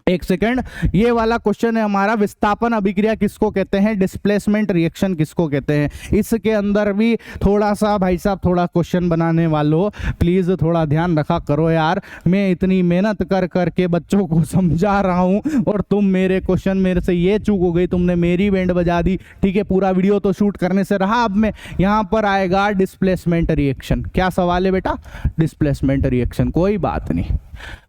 एक सेकेंड, ये वाला क्वेश्चन है हमारा, विस्थापन अभिक्रिया किसको कहते हैं, डिस्प्लेसमेंट रिएक्शन किसको कहते हैं। इसके अंदर भी थोड़ा सा भाई साहब, थोड़ा क्वेश्चन बनाने वालों प्लीज थोड़ा ध्यान रखा करो यार। मैं इतनी मेहनत कर करके बच्चों को समझा रहा हूं और तुम मेरे क्वेश्चन, मेरे से ये चूक हो गई, तुमने मेरी बैंड बजा दी, ठीक है। पूरा वीडियो तो शूट करने से रहा, अब मैं यहाँ पर आएगा डिस्प्लेसमेंट रिएक्शन। क्या सवाल है बेटा? Displacement reaction. कोई बात नहीं,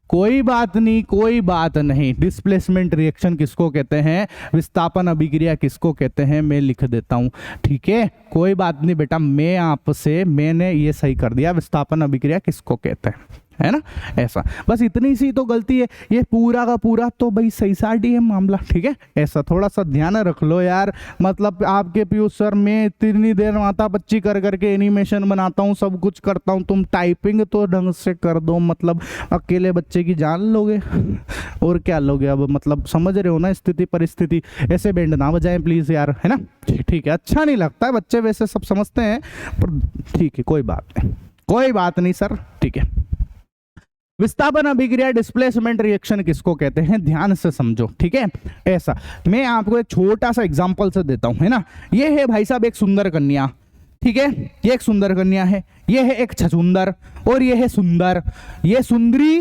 कोई बात नहीं, कोई बात नहीं। डिस्प्लेसमेंट रिएक्शन किसको कहते हैं, विस्थापन अभिक्रिया किसको कहते हैं, मैं लिख देता हूं, ठीक है। कोई बात नहीं बेटा, मैं आपसे, मैंने ये सही कर दिया, विस्थापन अभिक्रिया किसको कहते हैं, है ना। ऐसा बस इतनी सी तो गलती है, ये पूरा का पूरा तो भाई सही साड़ी है मामला, ठीक है। ऐसा थोड़ा सा ध्यान रख लो यार। मतलब आपके पीयूष सर, मैं इतनी देर माता बच्ची कर करके एनिमेशन बनाता हूँ, सब कुछ करता हूँ, तुम टाइपिंग तो ढंग से कर दो। मतलब अकेले बच्चे की जान लोगे और क्या लोगे अब, मतलब समझ रहे हो ना स्थिति परिस्थिति। ऐसे बैंड ना बजाएं प्लीज यार, है ना, ठीक है। अच्छा नहीं लगता है, बच्चे वैसे सब समझते हैं, पर ठीक है, कोई बात नहीं, कोई बात नहीं सर, ठीक है। विस्थापन अभिक्रिया डिस्प्लेसमेंट रिएक्शन किसको कहते हैं, ध्यान से समझो, ठीक है। ऐसा मैं आपको एक छोटा सा एग्जांपल से देता हूं, है ना। ये है भाई साहब एक सुंदर कन्या, ठीक है, ये एक सुंदर कन्या है, ये है एक छछुंदर और ये है सुंदर। ये सुंदरी,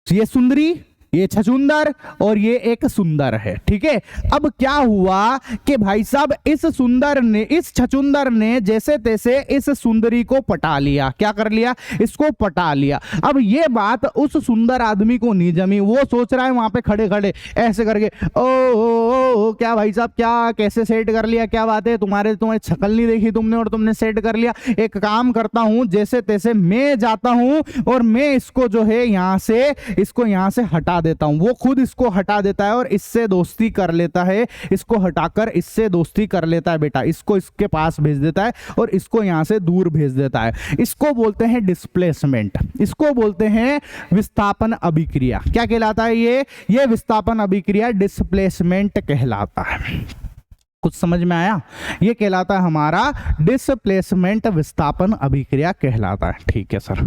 ये सुंदरी, ये छछुंदर और ये एक सुंदर है, ठीक है। अब क्या हुआ कि भाई साहब इस सुंदर ने, इस छछुंदर ने जैसे तैसे इस सुंदरी को पटा लिया। क्या कर लिया? इसको पटा लिया। अब ये बात उस सुंदर आदमी को नहीं जमी, वो सोच रहा है वहां पे खड़े खड़े ऐसे करके, ओ क्या भाई साहब, क्या कैसे सेट कर लिया, क्या बात है, तुम्हें शक्ल नहीं देखी तुमने और तुमने सेट कर लिया। एक काम करता हूं, जैसे तैसे मैं जाता हूं और मैं इसको जो है यहां से, इसको यहां से हटा देता हूं। वो खुद इसको हटा देता है और इससे दोस्ती कर लेता है, इसको हटाकर इससे दोस्ती कर लेता है बेटा, इसको इसके पास भेज देता है और इसको यहां से दूर भेज देता है। इसको बोलते हैं डिस्प्लेसमेंट, इसको बोलते हैं विस्थापन अभिक्रिया। क्या कहलाता है ये विस्थापन अभिक्रिया डिस्प्लेसमेंट कहलाता है। कुछ समझ में आया? ये कहलाता है हमारा डिस्प्लेसमेंट विस्थापन अभिक्रिया कहलाता है, ठीक है सर,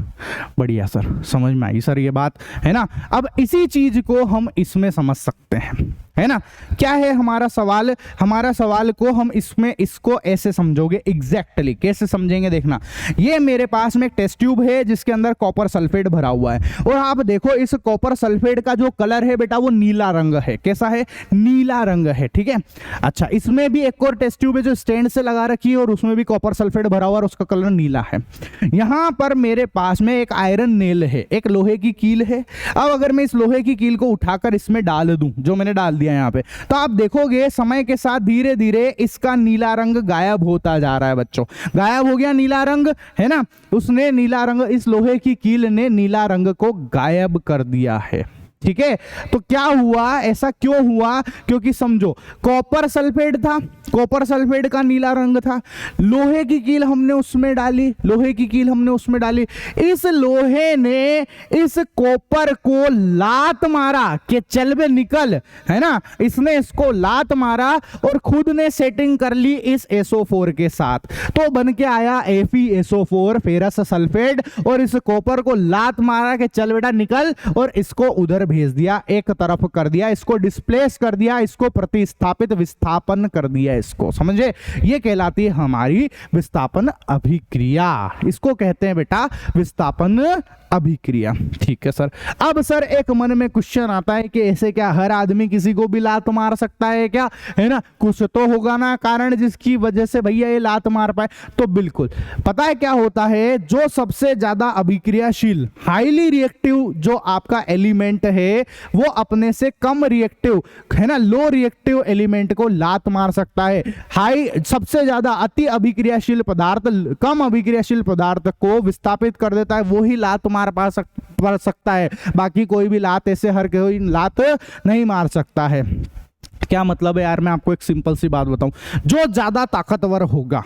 बढ़िया सर, समझ में आई सर ये बात, है ना। अब इसी चीज को हम इसमें समझ सकते हैं, है ना। क्या है हमारा सवाल? हमारा सवाल को हम इसमें, इसको ऐसे समझोगे एग्जैक्टली, कैसे समझेंगे देखना। ये मेरे पास में एक टेस्ट ट्यूब है जिसके अंदर कॉपर सल्फेट भरा हुआ है और आप देखो इस कॉपर सल्फेट का जो कलर है बेटा वो नीला रंग है। कैसा है? नीला रंग है, ठीक है। अच्छा, इसमें भी एक और टेस्ट ट्यूब है जो स्टैंड से लगा रखी है और उसमें भी कॉपर सल्फेट भरा हुआ और उसका कलर नीला है। यहां पर मेरे पास में एक आयरन नेल है, एक लोहे की कील है। अब अगर मैं इस लोहे की कील को उठाकर इसमें डाल दूं, जो मैंने डाल दिया यहाँ पे, तो आप देखोगे समय के साथ धीरे धीरे इसका नीला रंग गायब होता जा रहा है बच्चों। गायब हो गया नीला रंग, है ना। उसने नीला रंग, इस लोहे की कील ने नीला रंग को गायब कर दिया है, ठीक है। तो क्या हुआ, ऐसा क्यों हुआ? क्योंकि समझो कॉपर सल्फेट था, कॉपर सल्फेट का नीला रंग था, लोहे की कील हमने उसमें डाली, लोहे की कील हमने उसमें डाली, इस लोहे ने इस कॉपर को लात मारा कि चल बे निकल, है ना। इसने इसको लात मारा और खुद ने सेटिंग कर ली इस SO4 के साथ, तो बन के आया FeSO4 फेरस सल्फेट, और इस कॉपर को लात मारा कि चल बेटा निकल, और इसको उधर भेज दिया, एक तरफ कर दिया, इसको डिस्प्लेस कर दिया, इसको प्रतिस्थापित विस्थापन कर दिया, इसको समझे, ये कहलाती है हमारी विस्थापन अभिक्रिया। इसको कहते हैं बेटा विस्थापन अभिक्रिया। ठीक है सर। अब सर एक मन में क्वेश्चन आता है कि ऐसे क्या हर आदमी किसी को भी लात मार सकता है क्या, है ना, कुछ तो होगा ना कारण जिसकी वजह से भैया ये लात मार पाए। तो बिल्कुल पता है क्या होता है, जो सबसे ज्यादा अभिक्रियाशील हाईली रिएक्टिव जो आपका एलिमेंट है वो अपने से कम रिएक्टिव, है ना, लो रिएक्टिव एलिमेंट को लात मार सकता है। हाई सबसे ज्यादा अति अभिक्रियाशील पदार्थ कम अभिक्रियाशील पदार्थ को विस्थापित कर देता है, वो ही लात मार पा सकता है, बाकी कोई भी लात ऐसे हर कोई लात नहीं मार सकता है। क्या मतलब है यार, मैं आपको एक सिंपल सी बात बताऊं, जो ज्यादा ताकतवर होगा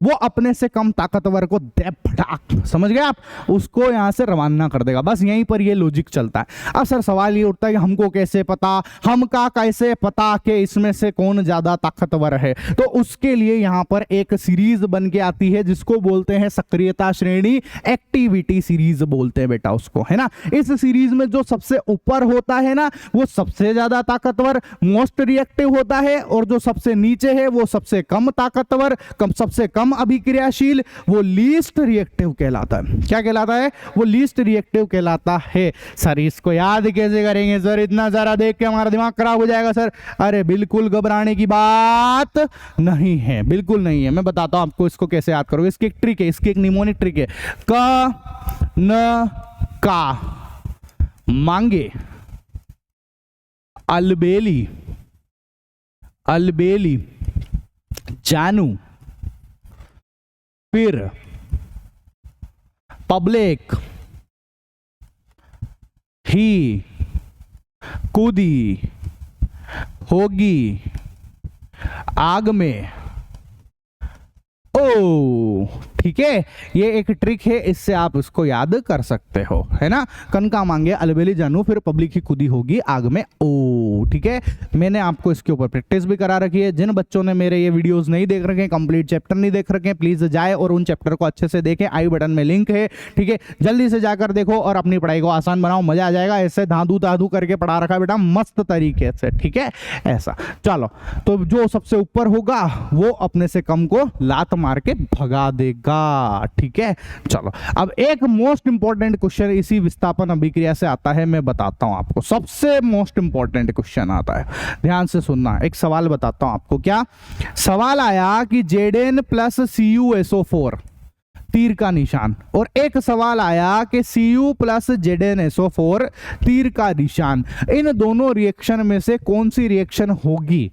वो अपने से कम ताकतवर को दे फटाक, समझ गए आप, उसको यहां से रवाना कर देगा। बस यहीं पर ये लॉजिक चलता है। अब सर सवाल ये उठता है कि हमको कैसे पता, हमका कैसे पता कि इसमें से कौन ज्यादा ताकतवर है। तो उसके लिए यहां पर एक सीरीज बन के आती है जिसको बोलते हैं सक्रियता श्रेणी, एक्टिविटी सीरीज बोलते हैं बेटा उसको, है ना। इस सीरीज में जो सबसे ऊपर होता है ना वो सबसे ज्यादा ताकतवर मोस्ट रिएक्टिव होता है, और जो सबसे नीचे है वो सबसे कम ताकतवर, सबसे कम अभिक्रियाशील, वो लीस्ट रिएक्टिव कहलाता है। क्या कहलाता है? वो लीस्ट रिएक्टिव कहलाता है। सर इसको याद कैसे करेंगे सर, इतना जरा देख के हमारा दिमाग खराब हो जाएगा सर। अरे बिल्कुल घबराने की बात नहीं है, बिल्कुल नहीं है। मैं बताता हूं आपको इसको कैसे याद करोगे। इसकी एक ट्रिक है, इसकी एक निमोनिक ट्रिक है। क न का मांगे अलबेली, अलबेली जानू, फिर पब्लिक ही कूदी होगी आग में। ओ ठीक है, ये एक ट्रिक है, इससे आप इसको याद कर सकते हो, है ना। कनका मांगे अलबेली जानू, फिर पब्लिक ही खुदी होगी आग में। ओ ठीक है, मैंने आपको इसके ऊपर प्रैक्टिस भी करा रखी है। जिन बच्चों ने मेरे ये वीडियोस नहीं देख रखे हैं, कंप्लीट चैप्टर नहीं देख रखे हैं, प्लीज जाए और उन चैप्टर को अच्छे से देखें। आई बटन में लिंक है, ठीक है, जल्दी से जाकर देखो और अपनी पढ़ाई को आसान बनाओ, मजा आ जाएगा। ऐसे धाधु धाधु करके पढ़ा रखा है बेटा मस्त तरीके से, ठीक है। ऐसा चलो, तो जो सबसे ऊपर होगा वो अपने से कम को लात मार के भगा देगा, ठीक है। चलो अब एक मोस्ट इंपॉर्टेंट क्वेश्चन इसी विस्थापन अभिक्रिया से आता है, मैं बताता हूं आपको। सबसे मोस्ट इंपॉर्टेंट क्वेश्चन आता है, ध्यान से सुनना। एक सवाल बताता हूं आपको। क्या सवाल आया कि Zn प्लस CuSO4 तीर का निशान, और एक सवाल आया कि Cu प्लस ZnSO4 तीर का निशान। इन दोनों रिएक्शन में से कौन सी रिएक्शन होगी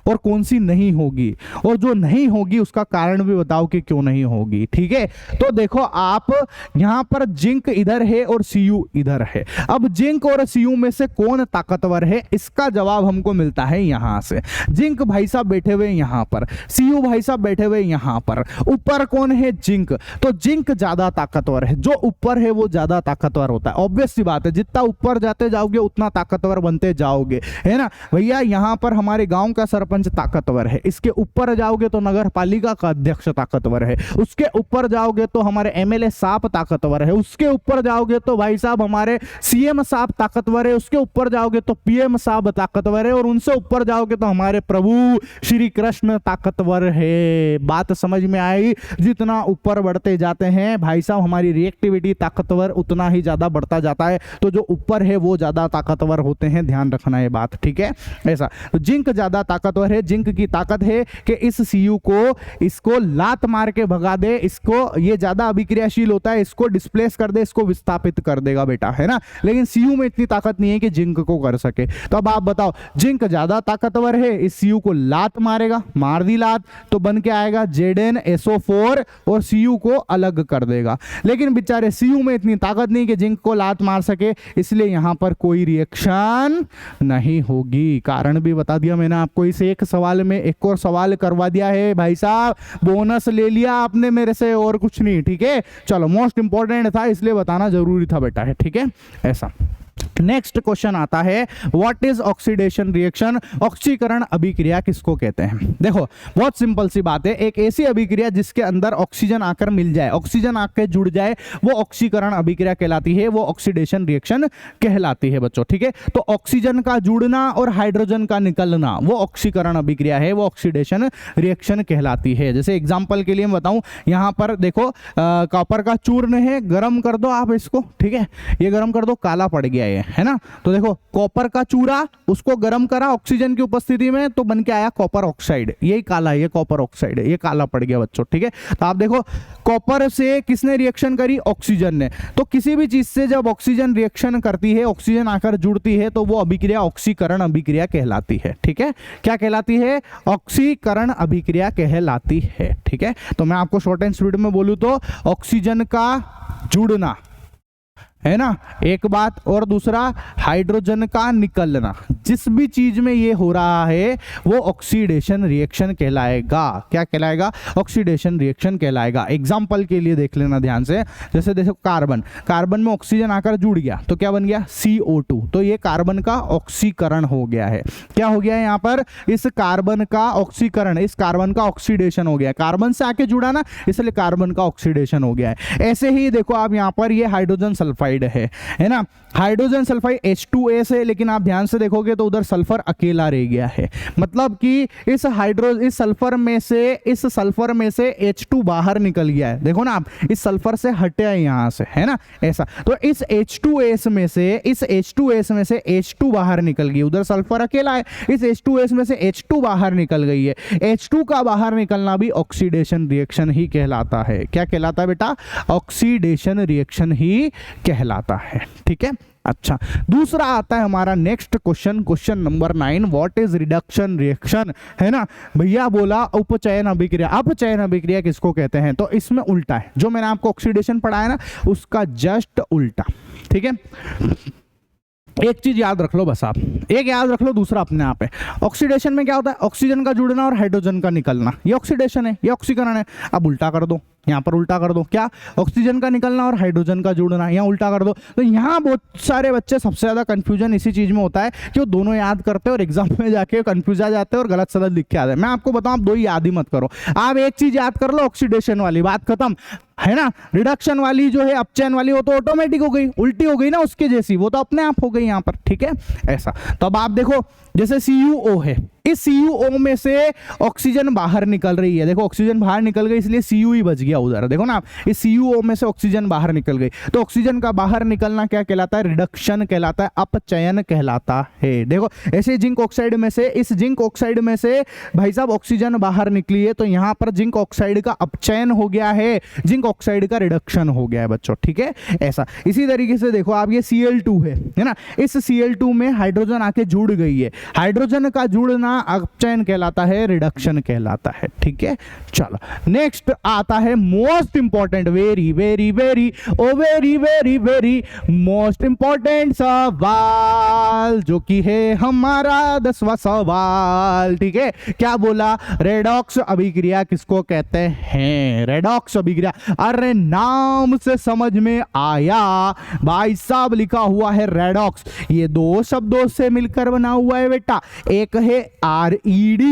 और कौन सी नहीं होगी, और जो नहीं होगी उसका कारण भी बताओ कि क्यों नहीं होगी, ठीक है। तो देखो आप यहां पर जिंक इधर है और Cu इधर है। अब जिंक और Cu में से कौन ताकतवर है, इसका जवाब हमको मिलता है यहां से। जिंक भाई साहब बैठे हुए यहां पर, Cu भाई साहब बैठे हुए यहां पर। ऊपर कौन है? जिंक। तो जिंक ज्यादा ताकतवर है, जो ऊपर है वो ज्यादा ताकतवर होता है। ऑब्वियस सी बात है, जितना ऊपर जाते जाओगे उतना ताकतवर बनते जाओगे, है ना भैया। यहां पर हमारे गांव का सरपंच ताकतवर है, इसके ऊपर जाओगे तो नगर पालिका का अध्यक्ष ताकतवर है, उसके ऊपर जाओगे तो हमारे MLA साहब ताकतवर है, उसके ऊपर जाओगे तो भाई साहब हमारे CM साहब ताकतवर है, उसके ऊपर जाओगे तो PM साहब ताकतवर है, और उनसे ऊपर जाओगे तो हमारे प्रभु श्री कृष्ण ताकतवर है। बात समझ में आई? जितना ऊपर बढ़ते जाते हैं भाई साहब हमारी रिएक्टिविटी ताकतवर उतना ही ज्यादा बढ़ता जाता है। तो जो ऊपर है वो ज्यादा ताकतवर होते हैं, ध्यान रखना ये बात, ठीक है। ऐसा तो जिंक ज्यादा ताकतवर है। जिंक की ताकत है कि इस Cu को इसको लात मार के भगा दे, इसको ये ज्यादा अभिक्रियाशील होता है, इसको डिस्प्लेस कर दे, इसको विस्थापित कर देगा बेटा, है ना। लेकिन Cu में इतनी ताकत नहीं है कि जिंक को कर सके। तो अब आप बताओ, जिंक ज्यादा ताकतवर है, इस Cu को लात मारेगा, मार दी लात तो बन के आएगा ZnSO4 और Cu को अलग कर देगा। लेकिन बेचारे Cu में इतनी ताकत नहीं कि जिंक को लात मार सके, इसलिए यहां पर कोई रिएक्शन नहीं होगी। कारण भी बता दिया मैंने आपको। इस एक सवाल में एक और सवाल करवा दिया है भाई साहब, बोनस ले लिया आपने मेरे से, और कुछ नहीं, ठीक है। चलो मोस्ट इंपॉर्टेंट था इसलिए बताना जरूरी था बेटा, है ठीक है। ऐसा नेक्स्ट क्वेश्चन आता है, व्हाट इज ऑक्सीडेशन रिएक्शन, ऑक्सीकरण अभिक्रिया किसको कहते हैं। देखो बहुत सिंपल सी बात है, एक ऐसी अभिक्रिया जिसके अंदर ऑक्सीजन आकर मिल जाए, ऑक्सीजन आकर जुड़ जाए, वो ऑक्सीकरण अभिक्रिया कहलाती है, वो ऑक्सीडेशन रिएक्शन कहलाती है बच्चों। ठीक है, तो ऑक्सीजन का जुड़ना और हाइड्रोजन का निकलना वो ऑक्सीकरण अभिक्रिया है, वो ऑक्सीडेशन रिएक्शन कहलाती है। जैसे एग्जांपल के लिए मैं बताऊं, यहां पर देखो कॉपर का चूर्ण है, गर्म कर दो आप इसको, ठीक है, ये गर्म कर दो, काला पड़ गया है ना। तो देखो कॉपर का चूरा, उसको गर्म करा ऑक्सीजन की उपस्थिति में तो बन के आया कॉपर ऑक्साइड, यही काला है, ये कॉपर ऑक्साइड है, ये काला पड़ गया बच्चों। ठीक है, तो आप देखो कॉपर से किसने रिएक्शन करी, ऑक्सीजन ने। तो किसी भी चीज से जब ऑक्सीजन रिएक्शन करती है, ऑक्सीजन आकर जुड़ती है, तो वो अभिक्रिया ऑक्सीकरण अभिक्रिया कहलाती है। ठीक है, क्या कहलाती है, ऑक्सीकरण अभिक्रिया कहलाती है। ठीक है, तो मैं आपको शॉर्ट एंड स्वीट में बोलूं तो ऑक्सीजन का जुड़ना है ना एक बात, और दूसरा हाइड्रोजन का निकलना, जिस भी चीज में ये हो रहा है वो ऑक्सीडेशन रिएक्शन कहलाएगा। क्या कहलाएगा, ऑक्सीडेशन रिएक्शन कहलाएगा। एग्जांपल के लिए देख लेना ध्यान से, जैसे देखो कार्बन, कार्बन में ऑक्सीजन आकर जुड़ गया तो क्या बन गया, CO2, तो ये कार्बन का ऑक्सीकरण हो गया है। क्या हो गया है यहाँ पर, इस कार्बन का ऑक्सीकरण, इस कार्बन का ऑक्सीडेशन हो गया, कार्बन से आके जुड़ा ना, इसलिए कार्बन का ऑक्सीडेशन हो गया है। ऐसे ही देखो आप यहाँ पर ये हाइड्रोजन सल्फाइड है ना, हाइड्रोजन सल्फाइड H2S है, लेकिन आप ध्यान से देखोगे तो उधर सल्फर अकेला रह गया है, मतलब कि इस सल्फर में से H2 बाहर निकल गया है। देखो ना आप, इस सल्फर से हटे हैं यहां से, है ना ऐसा। तो इस H2S में से H2 बाहर निकल गई, उधर सल्फर अकेला है, इस H2S में से H2 बाहर निकल गई है। H2 का बाहर निकलना भी ऑक्सीडेशन रिएक्शन ही कहलाता है। क्या कहलाता है बेटा, ऑक्सीडेशन रिएक्शन ही कहलाता है। ठीक है, अच्छा, दूसरा आता है हमारा next question, question number 9, what is reduction reaction, है ना। भैया बोला उपचयन अभिक्रिया, अपचयन अभिक्रिया किसको कहते हैं, तो इसमें उल्टा है, जो मैंने आपको ऑक्सीडेशन पढ़ाया ना उसका जस्ट उल्टा। ठीक है, एक चीज याद रख लो बस, आप एक याद रख लो, दूसरा अपने आप है। ऑक्सीडेशन में क्या होता है, ऑक्सीजन का जुड़ना और हाइड्रोजन का निकलना, ये ऑक्सीडेशन है, ये ऑक्सीकरण है। अब उल्टा कर दो, यहाँ पर उल्टा कर दो, क्या, ऑक्सीजन का निकलना और हाइड्रोजन का जुड़ना, यहाँ उल्टा कर दो। तो यहाँ बहुत सारे बच्चे सबसे ज्यादा कंफ्यूजन इसी चीज में होता है कि वो दोनों याद करते हैं और एग्जाम में जाके कंफ्यूज आ जाते हैं और गलत सलत लिख के आते हैं। मैं आपको बताऊं, आप दो ही याद ही मत करो, आप एक चीज याद कर लो, ऑक्सीडेशन वाली, बात खत्म, है ना। रिडक्शन वाली जो है, अपचयन वाली, वो तो ऑटोमेटिक हो गई, उल्टी हो गई ना उसके जैसी, वो तो अपने आप हो गई यहाँ पर। ठीक है, ऐसा। तो अब आप देखो, जैसे CuO है, इस CuO में से ऑक्सीजन बाहर निकल रही है, देखो ऑक्सीजन बाहर निकल गई इसलिए Cu ही बच गया उधर, देखो ना आप, इस CuO में से ऑक्सीजन बाहर निकल गई, तो ऑक्सीजन का बाहर निकलना क्या कहलाता है, रिडक्शन कहलाता है, अपचयन कहलाता है। देखो ऐसे जिंक ऑक्साइड में से, इस जिंक ऑक्साइड में से भाई साहब ऑक्सीजन बाहर निकली है, तो यहां पर जिंक ऑक्साइड का अपचयन हो गया है, जिंक ऑक्साइड का रिडक्शन हो गया है बच्चों। ठीक है, ऐसा। इसी तरीके से देखो आप, ये Cl2 है ना, इस Cl2 में हाइड्रोजन आके जुड़ गई है, हाइड्रोजन का जुड़ना अपचयन कहलाता है, रिडक्शन कहलाता है। ठीक है, चलो नेक्स्ट आता है most important, very very very very very very most important सवाल, जो कि है हमारा 10वां सवाल। ठीक है, क्या बोला, रेडॉक्स अभिक्रिया किसको कहते हैं, रेडॉक्स अभिक्रिया, अरे नाम से समझ में आया भाई साहब, लिखा हुआ है रेडॉक्स, ये दो शब्दों से मिलकर बना हुआ है बेटा, एक है RED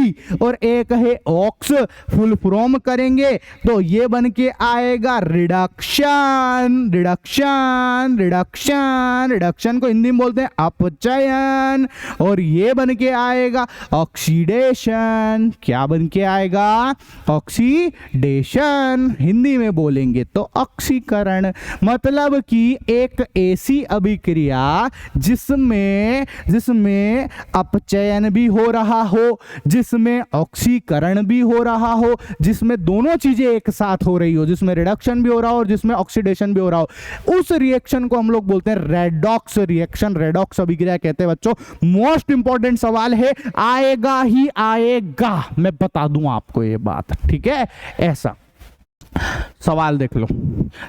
और एक है ऑक्स, फुल फॉर्म करेंगे तो ये बन के आएगा रिडक्शन, रिडक्शन, रिडक्शन, रिडक्शन को हिंदी में बोलते हैं अपचयन, और ये बन के आएगा ऑक्सीडेशन, क्या बन के आएगा, ऑक्सीडेशन, हिंदी में बोलेंगे तो ऑक्सीकरण। मतलब कि एक ऐसी अभिक्रिया जिसमें अपचयन भी हो रहा हो, जिसमें ऑक्सीकरण भी हो रहा हो, जिसमें दोनों चीजें एक साथ हो रही हो, जिसमें रिडक्शन भी हो रहा हो और जिसमें ऑक्सीडेशन भी हो रहा हो, उस रिएक्शन को हम लोग बोलते हैं रेडॉक्स रिएक्शन, रेडॉक्स अभिक्रिया कहते हैं बच्चों। मोस्ट इंपॉर्टेंट सवाल है, आएगा ही आएगा, मैं बता दूं आपको ये बात। ठीक है, ऐसा सवाल देख लो,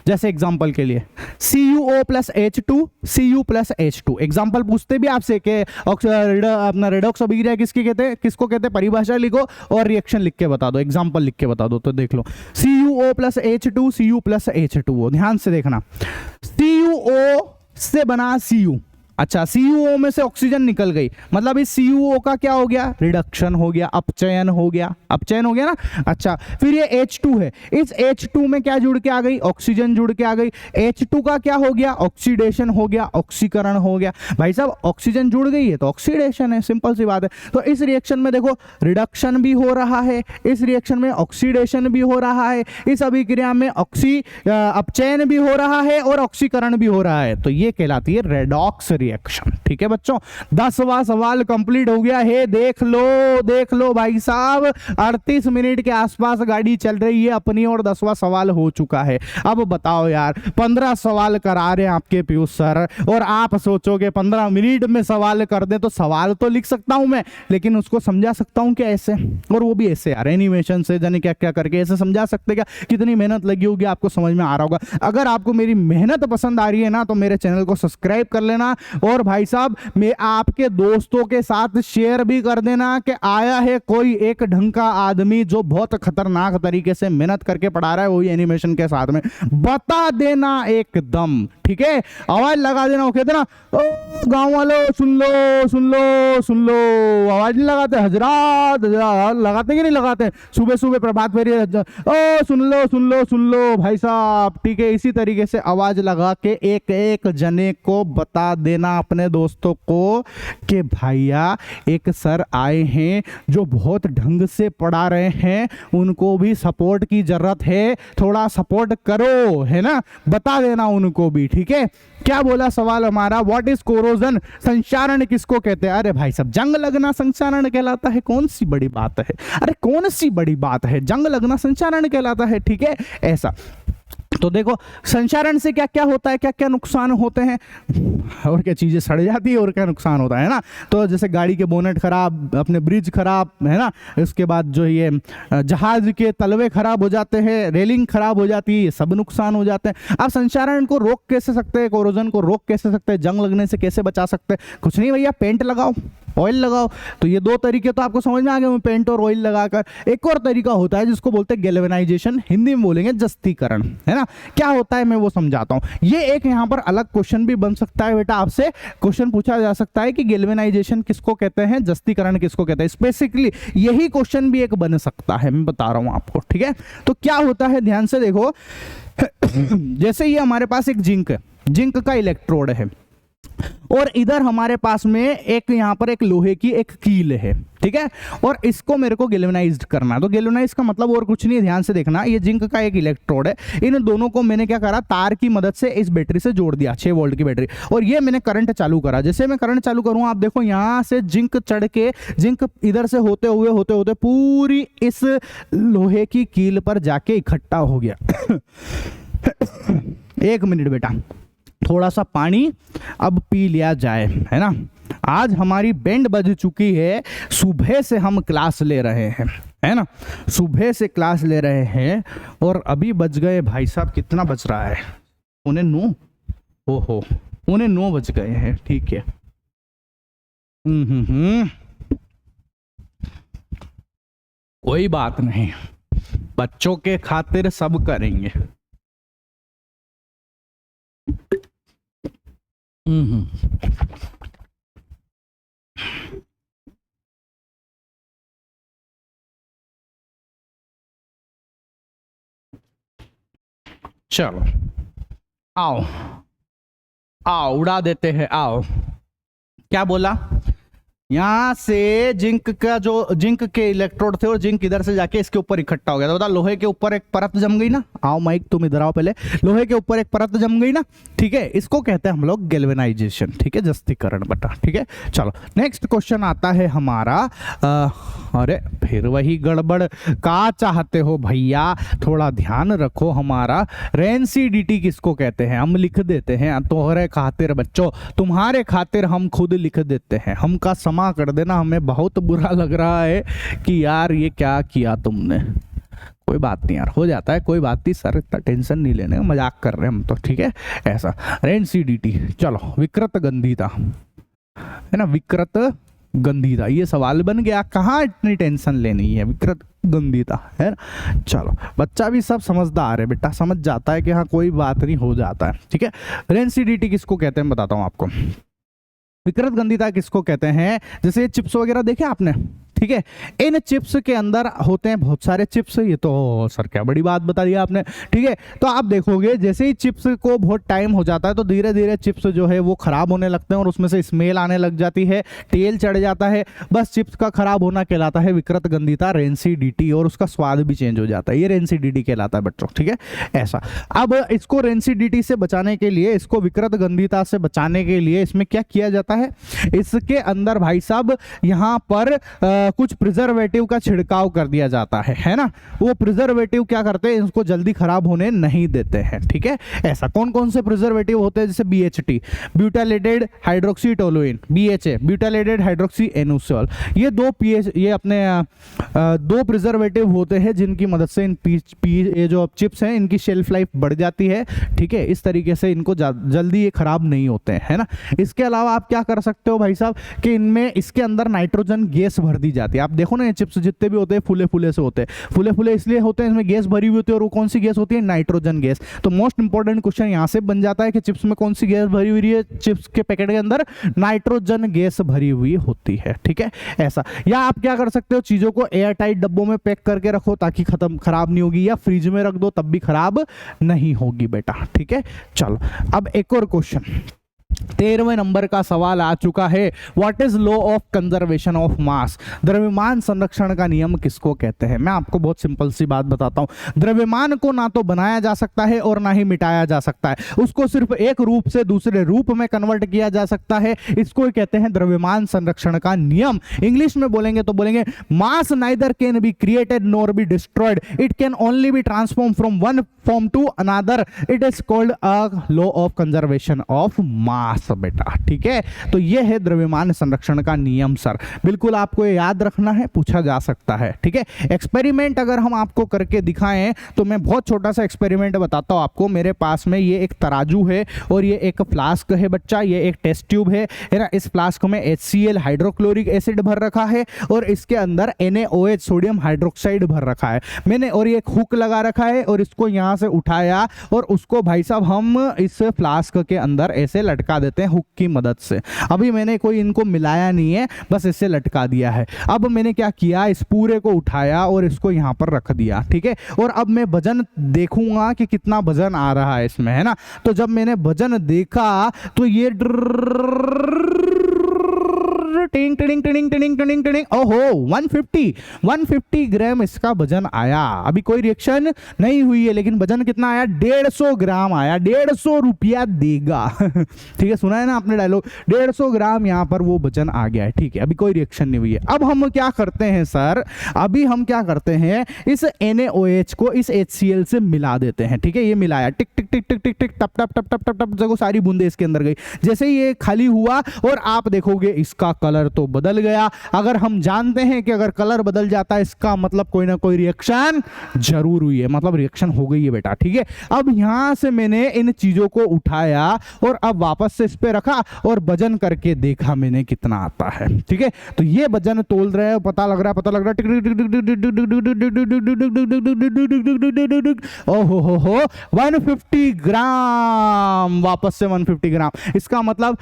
जैसे एग्जांपल के लिए CuO plus H2, Cu plus H2, example पूछते भी आपसे कि अपना रेडॉक्स अभिक्रिया किसकी कहते हैं, किसको कहते हैं, परिभाषा लिखो और रिएक्शन लिख के बता दो, एग्जांपल लिख के बता दो। तो देख लो, CuO plus H2, Cu plus H2O, ध्यान से देखना, CuO से बना Cu, अच्छा, CuO में से ऑक्सीजन निकल गई, मतलब इस CuO का क्या हो गया, रिडक्शन हो गया, अपचयन हो गया, अपचयन हो गया ना। अच्छा, फिर ये H2 है, इस H2 में क्या जुड़ के आ गई, ऑक्सीजन जुड़ के आ गई, H2 का क्या हो गया, ऑक्सीडेशन हो गया, ऑक्सीकरण हो गया। भाई साहब ऑक्सीजन जुड़ गई है तो ऑक्सीडेशन है, सिंपल सी बात है। तो इस रिएक्शन में देखो रिडक्शन भी हो रहा है, इस रिएक्शन में ऑक्सीडेशन भी हो रहा है, इस अभिक्रिया में अपचयन भी हो रहा है और ऑक्सीकरण भी हो रहा है, तो ये कहलाती है रेडॉक्स रिएक्शन। ठीक है बच्चों, 10वां सवाल कंप्लीट हो गया है। देख लो भाई साहब, 38 मिनट के आसपास गाड़ी चल रही है अपनी और 10वां सवाल हो चुका है। अब बताओ यार, 15 सवाल करा रहे हैं आपके पीयूष सर और आप सोचोगे 15 मिनट में सवाल कर दे, तो सवाल तो लिख सकता हूं मैं, लेकिन उसको समझा सकता हूं क्या ऐसे, और वो भी ऐसे यार एनिमेशन से जाने क्या क्या करके ऐसे समझा सकते क्या, कितनी मेहनत लगी होगी आपको समझ में आ रहा होगा। अगर आपको मेरी मेहनत पसंद आ रही है ना, तो मेरे चैनल को सब्सक्राइब कर लेना और भाई साहब मैं आपके दोस्तों के साथ शेयर भी कर देना कि आया है कोई एक ढंग का आदमी जो बहुत खतरनाक तरीके से मेहनत करके पढ़ा रहा है, वही एनिमेशन के साथ में बता देना एकदम। ठीक है, आवाज लगा देना, वो कहते ना गांव वालों सुन लो सुन लो सुन लो, आवाज नहीं लगाते हजरात, लगाते कि नहीं लगाते, सुबह सुबह प्रभात फेरी ओ सुन लो सुन लो सुन लो भाई साहब। ठीक है, इसी तरीके से आवाज लगा के एक एक जने को बता देना अपने दोस्तों को कि भैया एक सर आए हैं जो बहुत ढंग से पढ़ा रहे हैं, उनको भी सपोर्ट की जरूरत है, थोड़ा सपोर्ट करो, है ना, बता देना उनको भी। ठीक है, क्या बोला सवाल हमारा, व्हाट इज कोरोजन, संक्षारण किसको कहते हैं? अरे भाई साहब जंग लगना संक्षारण कहलाता है, कौन सी बड़ी बात है, अरे कौन सी बड़ी बात है, जंग लगना संक्षारण कहलाता है। ठीक है, ऐसा तो देखो संक्षारण से क्या क्या होता है, क्या क्या नुकसान होते हैं, और क्या चीजें सड़ जाती है और क्या नुकसान होता है ना। तो जैसे गाड़ी के बोनेट खराब, अपने ब्रिज खराब, है ना, उसके बाद जो ये जहाज के तलवे खराब हो जाते हैं, रेलिंग खराब हो जाती है, ये सब नुकसान हो जाते हैं। आप संक्षारण को रोक कैसे सकते हैं, कोरोजन को रोक कैसे सकते हैं, जंग लगने से कैसे बचा सकते हैं? कुछ नहीं भैया, पेंट लगाओ, ऑयल लगाओ। तो ये दो तरीके तो आपको समझ में आ गए, पेंट और ऑयल लगाकर। एक और तरीका होता है जिसको बोलते हैं गैल्वेनाइजेशन, हिंदी में बोलेंगे जस्तीकरण, है ना। क्या होता है मैं वो समझाता हूं। ये एक यहाँ पर अलग क्वेश्चन भी बन सकता है बेटा, आपसे क्वेश्चन पूछा जा सकता है कि गैल्वेनाइजेशन किसको कहते हैं, जस्तीकरण किसको कहते हैं। स्पेसिफिकली यही क्वेश्चन भी एक बन सकता है, मैं बता रहा हूं आपको। ठीक है, तो क्या होता है ध्यान से देखो जैसे ये हमारे पास एक जिंक है, जिंक का इलेक्ट्रोड है, और इधर हमारे पास में एक यहाँ पर एक लोहे की एक कील है। ठीक है, और इसको मेरे को गैल्वेनाइज्ड करना है। तो गैल्वेनाइज का मतलब और कुछ नहीं है, ध्यान से देखना, ये जिंक का एक इलेक्ट्रोड है, इन दोनों को मैंने क्या करा, तार की मदद से इस बैटरी से जोड़ दिया, 6 वोल्ट की बैटरी, और ये मैंने करंट चालू करा। जैसे मैं करंट चालू करूँ, आप देखो यहाँ से जिंक चढ़ के, जिंक इधर से होते हुए पूरी इस लोहे की कील पर जाके इकट्ठा हो गया। 1 मिनट बेटा, थोड़ा सा पानी अब पी लिया जाए, है ना। आज हमारी बैंड बज चुकी है, सुबह से हम क्लास ले रहे हैं, है ना, सुबह से क्लास ले रहे हैं, और अभी बज गए भाई साहब, कितना बज रहा है, 9:09, ओहो 9:09 बज गए हैं। ठीक है, कोई बात नहीं, बच्चों के खातिर सब करेंगे। चलो आओ आओ, उड़ा देते हैं, आओ। क्या बोला, यहां से जिंक का जो जिंक के इलेक्ट्रोड थे और जिंक इधर से जाके इसके ऊपर इकट्ठा हो गया। तो बता, लोहे के ऊपर एक परत जम गई ना। आओ माइक तुम इधर आओ पहले, लोहे के ऊपर एक परत जम गई ना। ठीक है, इसको कहते हैं हम लोग गैल्वेनाइजेशन। ठीक है, जस्तीकरण बटा। ठीक है, चलो नेक्स्ट क्वेश्चन आता है हमारा। अरे फिर वही गड़बड़, का चाहते हो भैया, थोड़ा ध्यान रखो हमारा। रेंसिडिटी किसको कहते हैं, हम लिख देते हैं तुम्हारे खातिर बच्चों, तुम्हारे खातिर हम खुद लिख देते हैं। हम का समा कर देना, हमें बहुत बुरा लग रहा है कि यार ये क्या किया तुमने। कोई बात नहीं यार, हो जाता है, कोई बात नहीं सर, इतना टेंशन नहीं लेने, मजाक कर रहे हैं हम तो। ठीक है, ऐसा रेंसिडिटी। चलो विकृत गंधीता, है ना, विकृत गंधीता, ये सवाल बन गया, कहाँ इतनी टेंशन लेनी है, विकृत गंधीता, है ना। चलो बच्चा भी सब समझदार है बेटा, समझ जाता है कि हाँ कोई बात नहीं, हो जाता है। ठीक है, रेंसिडिटी किसको कहते हैं बताता हूँ आपको। विकृत गंधिता किसको कहते हैं? जैसे चिप्स वगैरह देखे आपने, ठीक है, इन चिप्स के अंदर होते हैं बहुत सारे चिप्स। ये तो सर क्या बड़ी बात बता दी आपने, ठीक है। तो आप देखोगे जैसे ही चिप्स को बहुत टाइम हो जाता है तो धीरे धीरे चिप्स जो है वो खराब होने लगते हैं और उसमें से स्मेल आने लग जाती है, तेल चढ़ जाता है। बस चिप्स का खराब होना कहलाता है विकृत गंधिता, रेंसिडिटी, और उसका स्वाद भी चेंज हो जाता है। ये रेंसिडिटी कहलाता है बच्चों, ठीक है। ऐसा, अब इसको रेंसिडिटी से बचाने के लिए, इसको विकृत गंधिता से बचाने के लिए इसमें क्या किया जाता है? इसके अंदर भाई साहब यहाँ पर कुछ प्रिजर्वेटिव का छिड़काव कर दिया जाता है ना। वो प्रिजर्वेटिव क्या करते हैं? इसको जल्दी खराब होने नहीं देते हैं, ठीक है। ऐसा कौन कौन से प्रिजर्वेटिव होते हैं? जैसे BHT, butylated hydroxy toluene, BHA, butylated hydroxy anisole, ये अपने दो प्रिजर्वेटिव होते हैं जिनकी मदद से ये जो चिप्स हैं इनकी शेल्फ लाइफ बढ़ जाती है, ठीक है। इस तरीके से इनको जल्दी ये खराब नहीं होते हैं, है ना। इसके अलावा आप क्या कर सकते हो भाई साहब कि इनमें, इसके अंदर नाइट्रोजन गैस भर दी जाती है। आप देखो ना, ये चिप्स जितने भी होते हैं फूले फूले से होते हैं। फूले फूले इसलिए होते हैं, इसमें गैस भरी हुई होती है, और वो कौन सी गैस होती है? Nitrogen gas. तो मोस्ट इंपॉर्टेंट क्वेश्चन यहां से बन जाता है कि चिप्स में कौन सी गैस भरी हुई है? चिप्स के पैकेट के अंदर नाइट्रोजन गैस भरी हुई होती है, ठीक है। ऐसा, या आप क्या कर सकते हो, चीजों को एयर टाइट डब्बों में पैक करके रखो ताकि खराब नहीं होगी, या फ्रिज में रख दो तब भी खराब नहीं होगी बेटा, ठीक है। चलो अब एक और क्वेश्चन, 13वें नंबर का सवाल आ चुका है। What is law of conservation of मास? द्रव्यमान संरक्षण का नियम किसको कहते हैं? मैं आपको बहुत सिंपल सी बात बताता हूं। द्रव्यमान को ना तो बनाया जा सकता है और ना ही मिटाया जा सकता है, उसको सिर्फ एक रूप से दूसरे रूप में कन्वर्ट किया जा सकता है। इसको कहते हैं द्रव्यमान संरक्षण का नियम। इंग्लिश में बोलेंगे तो बोलेंगे mass neither can be created nor be destroyed, it can only be transform from one form to another, it is called a law of conservation of mass बेटा, ठीक है। तो यह है द्रव्यमान संरक्षण का नियम सर, बिल्कुल आपको ये याद रखना है, पूछा जा सकता है, ठीक है। एक्सपेरिमेंट अगर हम आपको करके दिखाएं तो मैं बहुत छोटा सा एक्सपेरिमेंट बताता हूं आपको। मेरे पास में ये एक तराजू है और ये एक फ्लास्क है बच्चा, ये एक टेस्ट ट्यूब है ना। इस फ्लास्क में HCl हाइड्रोक्लोरिक एसिड भर रखा है और इसके अंदर NaOH सोडियम हाइड्रोक्साइड भर रखा है मैंने, और ये एक हुक लगा रखा है और इसको यहां से उठाया और उसको भाई साहब हम इस फ्लास्क के अंदर ऐसे लटका देते हैं हुक की मदद से। अभी मैंने कोई इनको मिलाया नहीं है, बस इससे लटका दिया है। अब मैंने क्या किया, इस पूरे को उठाया और इसको यहां पर रख दिया, ठीक है। और अब मैं वजन देखूंगा कि कितना वजन आ रहा है इसमें, है ना। तो जब मैंने वजन देखा तो ये टिंग टिंग टिंग टिंग टिंग टिंग, ओहो 150 ग्राम इसका वजन आया। अभी कोई रिएक्शन नहीं हुई है लेकिन वजन कितना आया? 150 ग्राम आया। 150 रुपया देगा ठीक है, सुना है ना आपने डायलॉग, 150 ग्राम यहाँ पर वो वजन आ गया है, ठीक है। अभी कोई रिएक्शन नहीं हुई है। अब हम क्या करते हैं सर, अभी हम क्या करते हैं, इस NaOH को इस HCl से मिला देते हैं, ठीक है। ये मिलाया, टिक टिक टिक टिक टिक टिक, टप टप टप टप टप टप, देखो सारी बूंदे इसके अंदर गई। जैसे ये खाली हुआ और आप देखोगे इसका कलर तो बदल गया। अगर हम जानते हैं कि अगर कलर बदल जाता है इसका मतलब कोई ना कोई रिएक्शन जरूर हुई है, मतलब रिएक्शन हो गई है बेटा, ठीक है। अब यहां से मैंने इन चीजों को उठाया और अब वापस से इस पे रखा और वजन करके देखा मैंने कितना आता है, ठीक है। तो ये वजन तोल रहे हैं, पता लग रहा है, ओहो हो 150 ग्राम, वापस से 150 ग्राम। इसका मतलब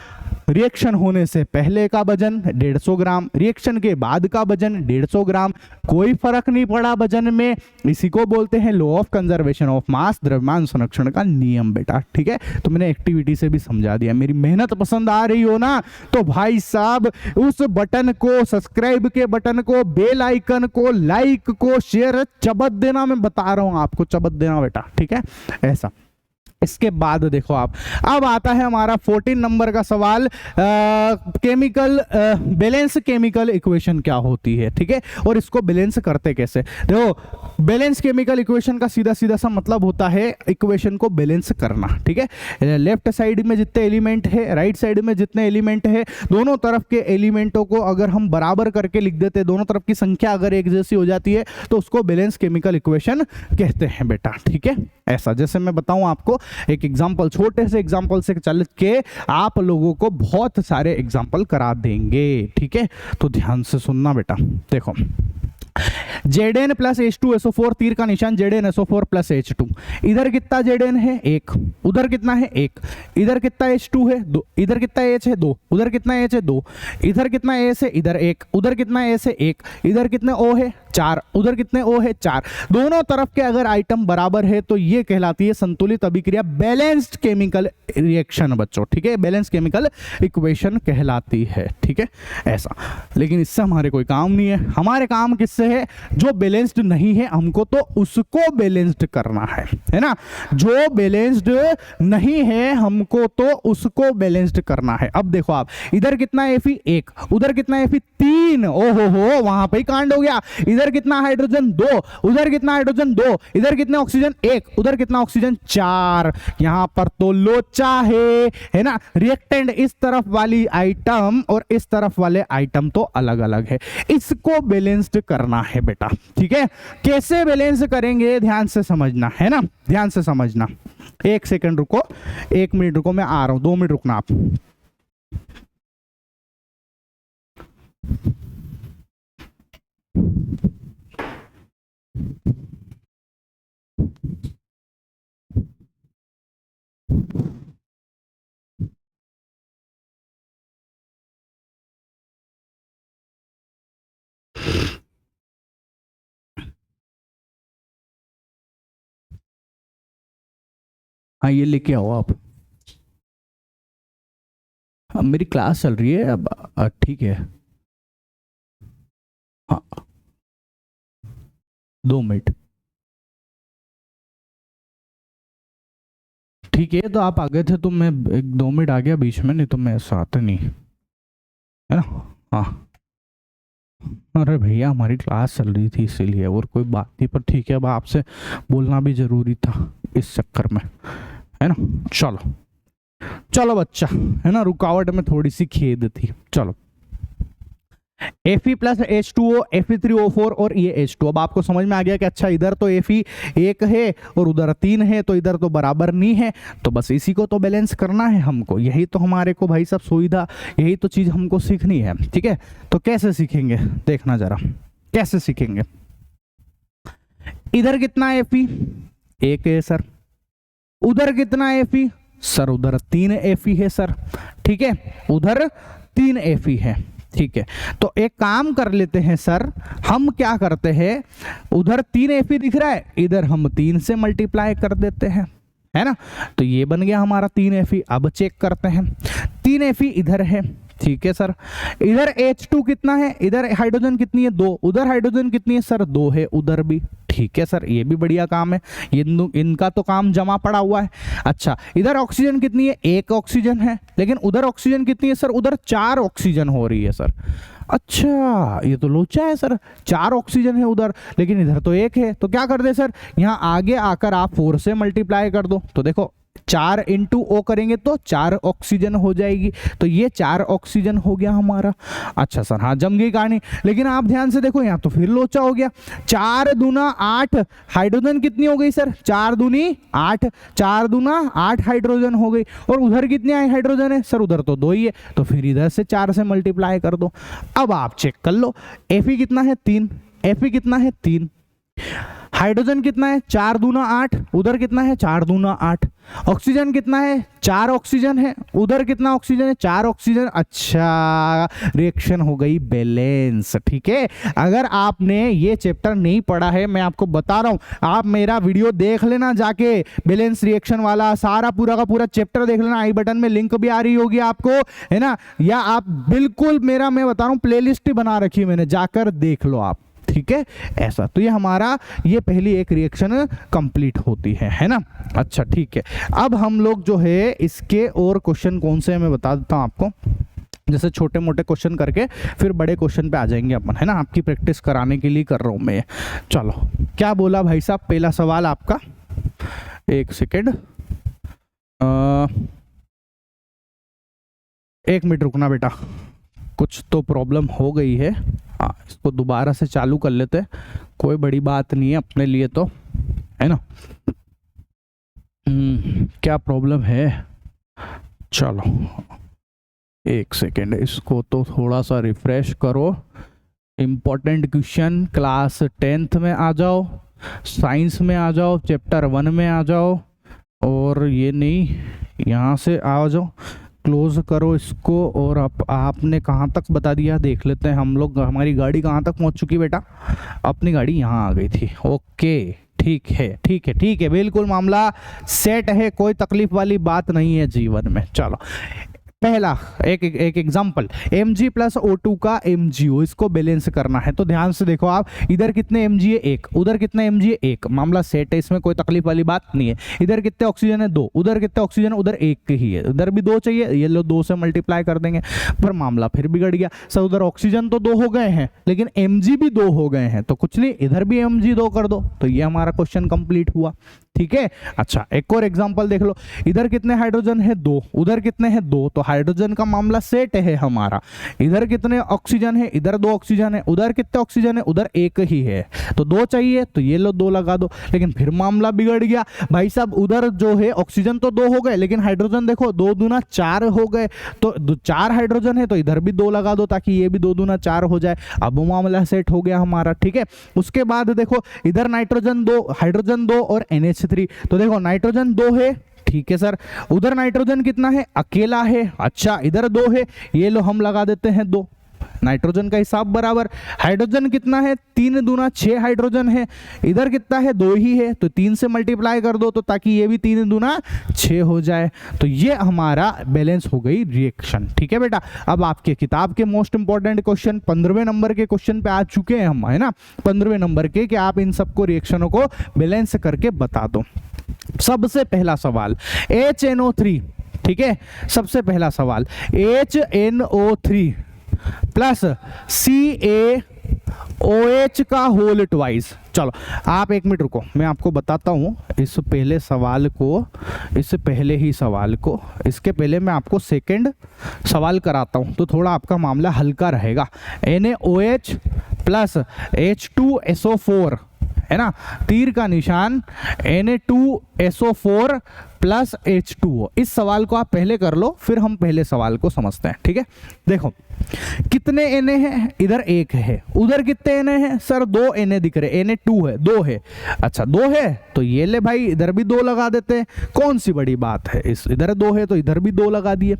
रिएक्शन होने से पहले का वजन 150 ग्राम, रिएक्शन के बाद का वजन 150 ग्राम, कोई फर्क नहीं पड़ा वजन में। इसी को बोलते हैं लॉ ऑफ कंजर्वेशन ऑफ मास, द्रव्यमान संरक्षण का नियम बेटा, ठीक है। तो मैंने एक्टिविटी से भी समझा दिया। मेरी मेहनत पसंद आ रही हो ना तो भाई साहब उस बटन को, सब्सक्राइब के बटन को, बेल आइकन को, लाइक को, शेयर चबत देना। मैं बता रहा हूं आपको, चबत देना बेटा, ठीक है। ऐसा, इसके बाद देखो आप, अब आता है हमारा 14 नंबर का सवाल, केमिकल बैलेंस केमिकल इक्वेशन क्या होती है, ठीक है, और इसको बैलेंस करते कैसे। देखो बैलेंस केमिकल इक्वेशन का सीधा सीधा सा मतलब होता है इक्वेशन को बैलेंस करना, ठीक है। लेफ्ट साइड में जितने एलिमेंट है, राइट साइड में जितने एलिमेंट है, दोनों तरफ के एलिमेंटों को अगर हम बराबर करके लिख देते, दोनों तरफ की संख्या अगर एक जैसी हो जाती है तो उसको बैलेंस केमिकल इक्वेशन कहते हैं बेटा, ठीक है। ऐसा, जैसे मैं बताऊं आपको एक एग्जांपल, छोटे से एग्जांपल से चल के आप लोगों को बहुत सारे एग्जांपल करा देंगे, ठीक है। तो ध्यान से सुनना बेटा। देखो Zn प्लस H2SO4 तीर का निशान ZnSO4 प्लस H2। इधर कितना Zn है 1, उधर कितना है 1, इधर कितना H2 है 2, इधर कितना H है 2, उधर कितना H है 2, इधर कितना S है, इधर 1, उधर कितना S है 1, इधर कितने O है 4, उधर कितने O है 4। दोनों तरफ के अगर आइटम बराबर है तो ये कहलाती है संतुलित अभिक्रिया, बैलेंस्ड केमिकल रिएक्शन बच्चों, ठीक है, बैलेंस केमिकल इक्वेशन कहलाती है, ठीक है ऐसा। लेकिन इससे हमारे कोई काम नहीं है, हमारे काम किससे है, जो बैलेंस्ड नहीं है हमको तो उसको बैलेंस्ड करना है ना, जो बैलेंस्ड नहीं है हमको तो उसको बैलेंस्ड करना है। अब देखो आप, इधर कितना Fe 1, उधर कितना Fe 3, ओहो हो वहां पे ही कांड हो गया। इधर कितना हाइड्रोजन 2, उधर कितना हाइड्रोजन 2, इधर कितने ऑक्सीजन 1, उधर कितना ऑक्सीजन 4। यहां पर तो लोचा है ना। रिएक्टेंट इस तरफ वाली आइटम और इस तरफ वाले आइटम तो अलग अलग है, इसको बैलेंस्ड करना है बेटा, ठीक है। कैसे बैलेंस करेंगे ध्यान से समझना है ना, ध्यान से समझना। 1 सेकंड रुको, 1 मिनट रुको, मैं आ रहा हूं, 2 मिनट रुकना आप। हाँ ये लेके आओ आप। हाँ मेरी क्लास चल रही है अब, ठीक है। हाँ 2 मिनट, ठीक है। तो आप आ गए थे तो मैं 1-2 मिनट आ गया बीच में, नहीं तो मैं ऐसा आता नहीं है ना। हाँ अरे भैया हमारी क्लास चल रही थी इसीलिए, और कोई बात नहीं, पर ठीक है अब आपसे बोलना भी जरूरी था इस चक्कर में, है ना। चलो चलो बच्चा, है ना, रुकावट में थोड़ी सी खेद थी। चलो Fe प्लस H2O, Fe3O4 और ये H2। अब आपको समझ में आ गया कि अच्छा इधर तो Fe 1 है और उधर 3 है, तो इधर तो बराबर नहीं है, तो बस इसी को तो बैलेंस करना है हमको। यही तो हमारे को भाई साहब सुविधा, यही तो चीज हमको सीखनी है, ठीक है। तो कैसे सीखेंगे देखना जरा, कैसे सीखेंगे। इधर कितना Fe 1 है सर, उधर कितना Fe सर, उधर 3 Fe है सर, ठीक है, उधर 3 Fe है, ठीक है। तो एक काम कर लेते हैं सर, हम क्या करते हैं, उधर 3 Fe दिख रहा है, इधर हम 3 से मल्टीप्लाई कर देते हैं, है ना। तो ये बन गया हमारा 3 Fe। अब चेक करते हैं, 3 Fe इधर है, ठीक है सर। इधर H2 कितना है, इधर हाइड्रोजन कितनी है 2, उधर हाइड्रोजन कितनी है सर 2 है, उधर भी, ठीक है सर। ये भी बढ़िया काम है, ये इनका तो काम जमा पड़ा हुआ है। अच्छा इधर ऑक्सीजन कितनी है, 1 ऑक्सीजन है, लेकिन उधर ऑक्सीजन कितनी है सर, उधर 4 ऑक्सीजन हो रही है सर। अच्छा ये तो लोचा है सर, 4 ऑक्सीजन है उधर, लेकिन इधर तो 1 है। तो क्या कर दे सर, यहाँ आगे आकर आप 4 से मल्टीप्लाई कर दो, तो देखो 4 इंटू O करेंगे तो 4 ऑक्सीजन हो जाएगी, तो ये 4 ऑक्सीजन हो गया हमारा। अच्छा सर हाँ जम गई कहानी, लेकिन आप ध्यान से देखो यहाँ तो फिर लोचा हो गया। 4 दूना 8, हाइड्रोजन कितनी हो गई सर, 4 दूनी 8, 4 दूना 8 हाइड्रोजन हो गई। और उधर कितने हाइड्रोजन है सर, उधर तो 2 ही है, तो फिर इधर से 4 से मल्टीप्लाई कर दो। अब आप चेक कर लो, Fe कितना है 3, Fe कितना है 3, हाइड्रोजन कितना है 4 दूना 8, उधर कितना है 4 दूना 8, ऑक्सीजन कितना है 4 ऑक्सीजन है, उधर कितना ऑक्सीजन है 4 ऑक्सीजन। अच्छा रिएक्शन हो गई बैलेंस, ठीक है। अगर आपने ये चैप्टर नहीं पढ़ा है, मैं आपको बता रहा हूं, आप मेरा वीडियो देख लेना जाके, बैलेंस रिएक्शन वाला सारा पूरा का पूरा चैप्टर देख लेना, आई बटन में लिंक भी आ रही होगी आपको, है ना, या आप बिल्कुल मेरा, मैं बता रहा हूं प्लेलिस्ट ही बना रखी है मैंने, जाकर देख लो आप, ठीक है ऐसा। तो ये हमारा ये पहली एक रिएक्शन कंप्लीट होती है ना। अच्छा ठीक है, अब हम लोग जो है इसके और क्वेश्चन कौन से मैं बता देता हूं आपको, जैसे छोटे मोटे क्वेश्चन करके फिर बड़े क्वेश्चन पे आ जाएंगे अपन, है ना, आपकी प्रैक्टिस कराने के लिए कर रहा हूं मैं। चलो क्या बोला भाई साहब, पहला सवाल आपका, 1 सेकेंड, 1 मिनट रुकना बेटा, कुछ तो प्रॉब्लम हो गई है। हाँ इसको दोबारा से चालू कर लेते हैं, कोई बड़ी बात नहीं है अपने लिए तो, है ना। क्या प्रॉब्लम है, चलो 1 सेकेंड, इसको तो थोड़ा सा रिफ्रेश करो, इंपॉर्टेंट क्वेश्चन क्लास 10th में आ जाओ, साइंस में आ जाओ, चैप्टर 1 में आ जाओ, और ये नहीं, यहाँ से आ जाओ, क्लोज करो इसको। और आपने कहाँ तक बता दिया, देख लेते हैं हम लोग। हमारी गाड़ी कहाँ तक पहुँच चुकी बेटा? अपनी गाड़ी यहाँ आ गई थी। ओके ठीक है ठीक है ठीक है, बिल्कुल मामला सेट है, कोई तकलीफ वाली बात नहीं है जीवन में। चलो पहला एक एग्जांपल, mg प्लस O2 का MgO, इसको बैलेंस करना है। तो ध्यान से देखो आप, इधर कितने mg है? 1, उधर कितने mg है? 1, मामला सेट है, इसमें कोई तकलीफ वाली बात नहीं है। इधर कितने ऑक्सीजन है? 2, उधर कितने ऑक्सीजन? उधर 1 ही है, उधर भी 2 चाहिए, ये लो 2 से मल्टीप्लाई कर देंगे, पर मामला फिर बिगड़ गया सर। उधर ऑक्सीजन तो 2 हो गए हैं, लेकिन mg भी 2 हो गए हैं, तो कुछ नहीं, इधर भी mg 2 कर दो, तो ये हमारा क्वेश्चन कंप्लीट हुआ। ठीक है, अच्छा एक और एग्जांपल देख लो, इधर कितने हाइड्रोजन है? 2, उधर कितने हैं? 2, तो हाइड्रोजन का मामला सेट है हमारा। इधर कितने ऑक्सीजन है? इधर 2 ऑक्सीजन है, उधर कितने ऑक्सीजन है? उधर 1 ही है, तो 2 चाहिए, तो ये लो 2 लगा दो। लेकिन फिर मामला बिगड़ गया भाई साहब, उधर जो है ऑक्सीजन तो 2 हो गए, लेकिन हाइड्रोजन देखो 2 दूना 4 हो गए, तो 4 हाइड्रोजन है, तो इधर भी 2 लगा दो, ताकि ये भी 2 दूना 4 हो जाए। अब मामला सेट हो गया हमारा। ठीक है, उसके बाद देखो इधर नाइट्रोजन 2, हाइड्रोजन 2 और NH3, तो देखो नाइट्रोजन 2 है, ठीक है सर। उधर नाइट्रोजन कितना है? अकेला है, अच्छा इधर 2 है, ये लो हम लगा देते हैं 2, नाइट्रोजन का हिसाब बराबर। हाइड्रोजन कितना है? 3 दूना 6 हाइड्रोजन है, इधर कितना है? 2 ही है, तो 3 से मल्टीप्लाई कर दो, तो ताकि ये भी 3 दूना 6 हो जाए। तो ये हमारा बैलेंस हो गई रिएक्शन। ठीक है बेटा, अब आपके किताब के मोस्ट इंपॉर्टेंट क्वेश्चन 15वें नंबर के क्वेश्चन पे आ चुके हैं हम, है ना, 15वें नंबर के, कि आप इन सबको रिएक्शनों को बैलेंस करके बता दो। सबसे पहला सवाल HNO3, ठीक है, सबसे पहला सवाल HNO3 प्लस CaOH का होल ट्वाइस। चलो आप 1 मिनट रुको, मैं आपको बताता हूँ इस पहले सवाल को, इससे पहले ही सवाल को, इसके पहले मैं आपको सेकंड सवाल कराता हूँ, तो थोड़ा आपका मामला हल्का रहेगा। NaOH प्लस H2SO4, है ना, तीर का निशान, Na2SO4 प्लस H2O। इस सवाल को आप पहले कर लो, फिर हम पहले सवाल को समझते हैं। ठीक है, देखो कितने Na है? इधर 1 है, उधर कितने Na है? सर 2 Na दिख रहे, Na2 है, 2 है, अच्छा 2 है, तो ये ले भाई, इधर भी 2 लगा देते हैं, कौन सी बड़ी बात है, इस इधर 2 है तो इधर भी 2 लगा दिए,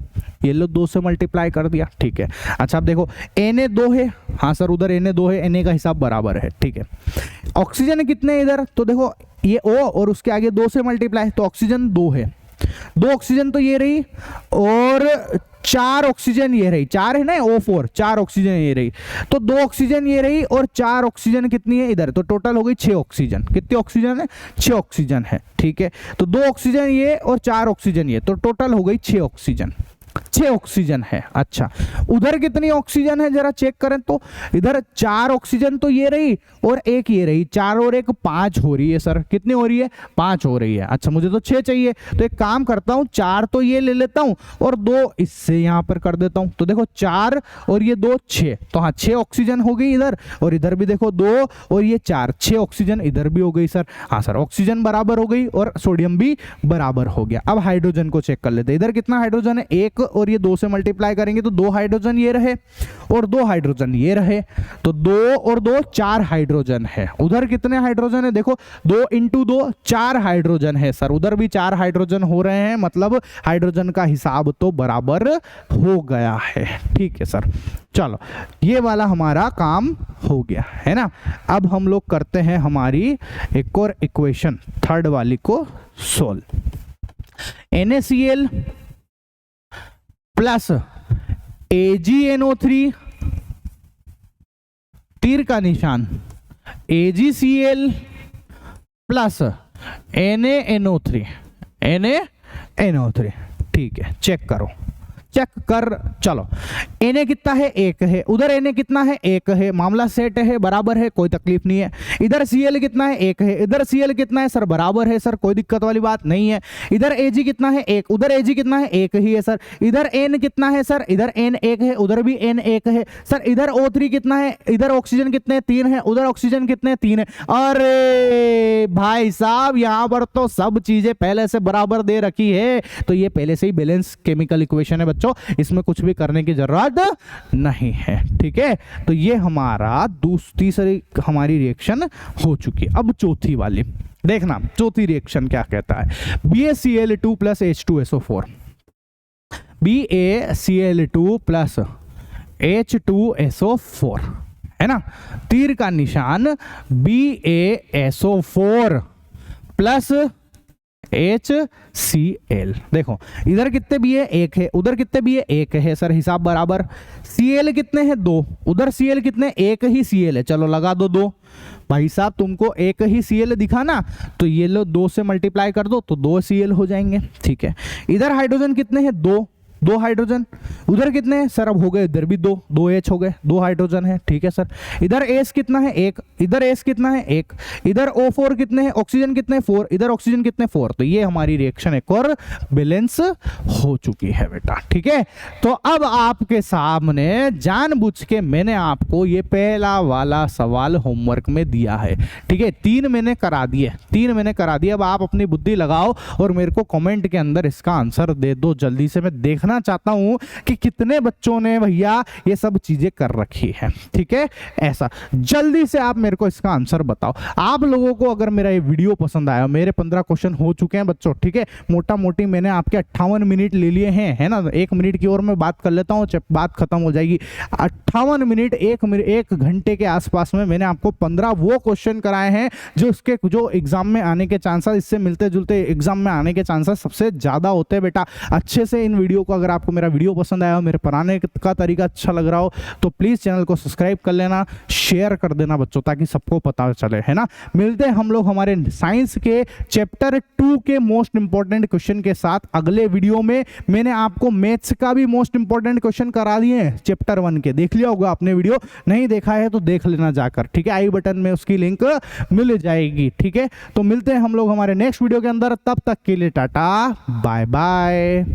ये लो 2 से मल्टीप्लाई कर दिया। ठीक है, अच्छा अब देखो Na 2 है, हाँ सर उधर Na 2 है, Na का हिसाब बराबर है। ठीक है, ऑक्सीजन कितने इधर? तो देखो ये O और उसके आगे 2 से मल्टीप्लाई, तो ऑक्सीजन 2 है, 2 ऑक्सीजन तो ये रही, और 4 ऑक्सीजन ये रही, 4 है ना O4, 4 ऑक्सीजन ये रही, तो 2 ऑक्सीजन ये रही, और 4 ऑक्सीजन कितनी है इधर? तो टोटल हो गई 6 ऑक्सीजन। कितनी ऑक्सीजन है? 6 ऑक्सीजन है। ठीक है, तो 2 ऑक्सीजन ये और 4 ऑक्सीजन ये, तो टोटल हो गई 6 ऑक्सीजन। 6 ऑक्सीजन है। अच्छा उधर कितनी ऑक्सीजन है जरा चेक करें, तो इधर 4 ऑक्सीजन तो ये रही और 1 ये रही, 4 और 1 5 हो रही है सर। कितनी हो रही है? 5 हो रही है। अच्छा मुझे तो 6 चाहिए, तो एक काम करता हूं, 4 तो ये ले लेता हूं और 2 इससे यहां पर कर देता हूं। तो देखो 4 और ये 2 6, तो हाँ 6 ऑक्सीजन हो गई इधर, और इधर भी देखो 2 और ये 4, 6 ऑक्सीजन इधर भी हो गई सर। हाँ सर ऑक्सीजन बराबर हो गई और सोडियम भी बराबर हो गया। अब हाइड्रोजन को चेक कर लेते हैं। इधर कितना हाइड्रोजन है? 1 और ये 2 से मल्टीप्लाई करेंगे तो 2 हाइड्रोजन ये रहे और 2 हाइड्रोजन ये रहे, तो 2 और 2 4 हाइड्रोजन है। उधर कितने हाइड्रोजन है? देखो 2 इंटू 2 4 हाइड्रोजन है सर, उधर भी 4 हाइड्रोजन हो रहे हैं, मतलब हाइड्रोजन का हिसाब तो बराबर हो गया है। ठीक है सर, चलो ये वाला हमारा काम हो गया है ना। अब हम लोग करते हैं हमारी एक और इक्वेशन, थर्ड वाली को सोल्व। NaCl प्लस AgNO3 तीर का निशान AgCl प्लस NaNO3 NaNO3। ठीक है, चेक करो, चेक कर। चलो Na कितना है? 1 है, उधर Na कितना है? 1 है, मामला सेट है, बराबर है, कोई तकलीफ नहीं है। इधर Cl कितना है? 1 है, इधर Cl कितना है? सर बराबर है सर, कोई दिक्कत वाली बात नहीं है। इधर Ag कितना है? 1, उधर Ag कितना है? 1 ही है सर। इधर N कितना है सर? इधर N 1 है, उधर भी N 1 है सर। इधर O3 कितना है? इधर ऑक्सीजन कितने? 3 है, उधर ऑक्सीजन कितने? 3 है। अरे भाई साहब यहां पर तो सब चीजें पहले से बराबर दे रखी है, तो ये पहले से ही बैलेंस केमिकल इक्वेशन है बच्चों। बच्चों, इसमें कुछ भी करने की जरूरत नहीं है। ठीक है, तो ये हमारा तीसरी हमारी रिएक्शन हो चुकी है। अब चौथी वाली देखना, चौथी रिएक्शन क्या कहता है, BaCl2 plus H2SO4, BaCl2 plus H2SO4 है ना, तीर का निशान BaSO4 प्लस HCl। देखो इधर कितने बी है, एक है, उधर कितने बी है, एक है सर, हिसाब बराबर। Cl कितने हैं, दो, उधर Cl कितने, एक ही Cl है, चलो लगा दो दो। भाई साहब तुमको एक ही Cl दिखा ना, तो ये लो 2 से मल्टीप्लाई कर दो तो 2 Cl हो जाएंगे। ठीक है, इधर हाइड्रोजन कितने हैं, दो हाइड्रोजन, उधर कितने हैं सर, अब हो गए इधर भी दो H हो गए, 2 हाइड्रोजन है। ठीक है सर, इधर S कितना है, एक, इधर S कितना है, एक, इधर O4 कितने हैं, ऑक्सीजन कितने, 4, इधर ऑक्सीजन कितने, 4। तो ये हमारी रिएक्शन एक और बैलेंस हो चुकी है बेटा। ठीक है, तो अब आपके सामने जानबूझ के मैंने आपको ये पहला वाला सवाल होमवर्क में दिया है। ठीक है, 3 मैंने करा दिए, 3 मैंने करा दिए। अब आप अपनी बुद्धि लगाओ और मेरे को कमेंट के अंदर इसका आंसर दे दो जल्दी से। मैं देखना चाहता हूं कि कितने बच्चों ने भैया ये सब चीजें कर रखी है। ठीक है, ऐसा जल्दी से आप मेरे को इसका आंसर बताओ। आप लोगों को अगर मेरा ये वीडियो पसंद आया, मेरे 15 क्वेश्चन हो चुके हैं बच्चों। ठीक है, मोटा मोटी मैंने आपके 58 मिनट ले लिए हैं, है ना। 1 मिनट की और मैं बात कर लेता हूं, बात खत्म हो जाएगी। 58 मिनट, 1 घंटे के आसपास में मैंने आपको 15 वो क्वेश्चन कराए हैं जो एग्जाम में आने के चांसेस, इससे मिलते जुलते एग्जाम में आने के चांसेस सबसे ज्यादा होते हैं बेटा। अच्छे से इन वीडियो को, अगर आपको मेरा वीडियो पसंद आया हो, मेरे पढ़ाने का तरीका अच्छा लग रहा हो, तो प्लीज चैनल को सब्सक्राइब कर लेना, शेयर कर देना बच्चों, ताकि सबको पता चले, है ना। मिलते हैं हम लोग हमारे साइंस के चैप्टर 2 के मोस्ट इंपॉर्टेंट क्वेश्चन के साथ अगले वीडियो में। मैंने आपको मैथ्स का भी मोस्ट इंपॉर्टेंट क्वेश्चन करा दिए हैं चैप्टर 1 के, देख लिया होगा आपने, वीडियो नहीं देखा है तो देख लेना जाकर। ठीक है, आई बटन में उसकी लिंक मिल जाएगी। ठीक है, तो मिलते हैं हम लोग हमारे नेक्स्ट वीडियो के अंदर, तब तक के लिए टाटा बाय बाय।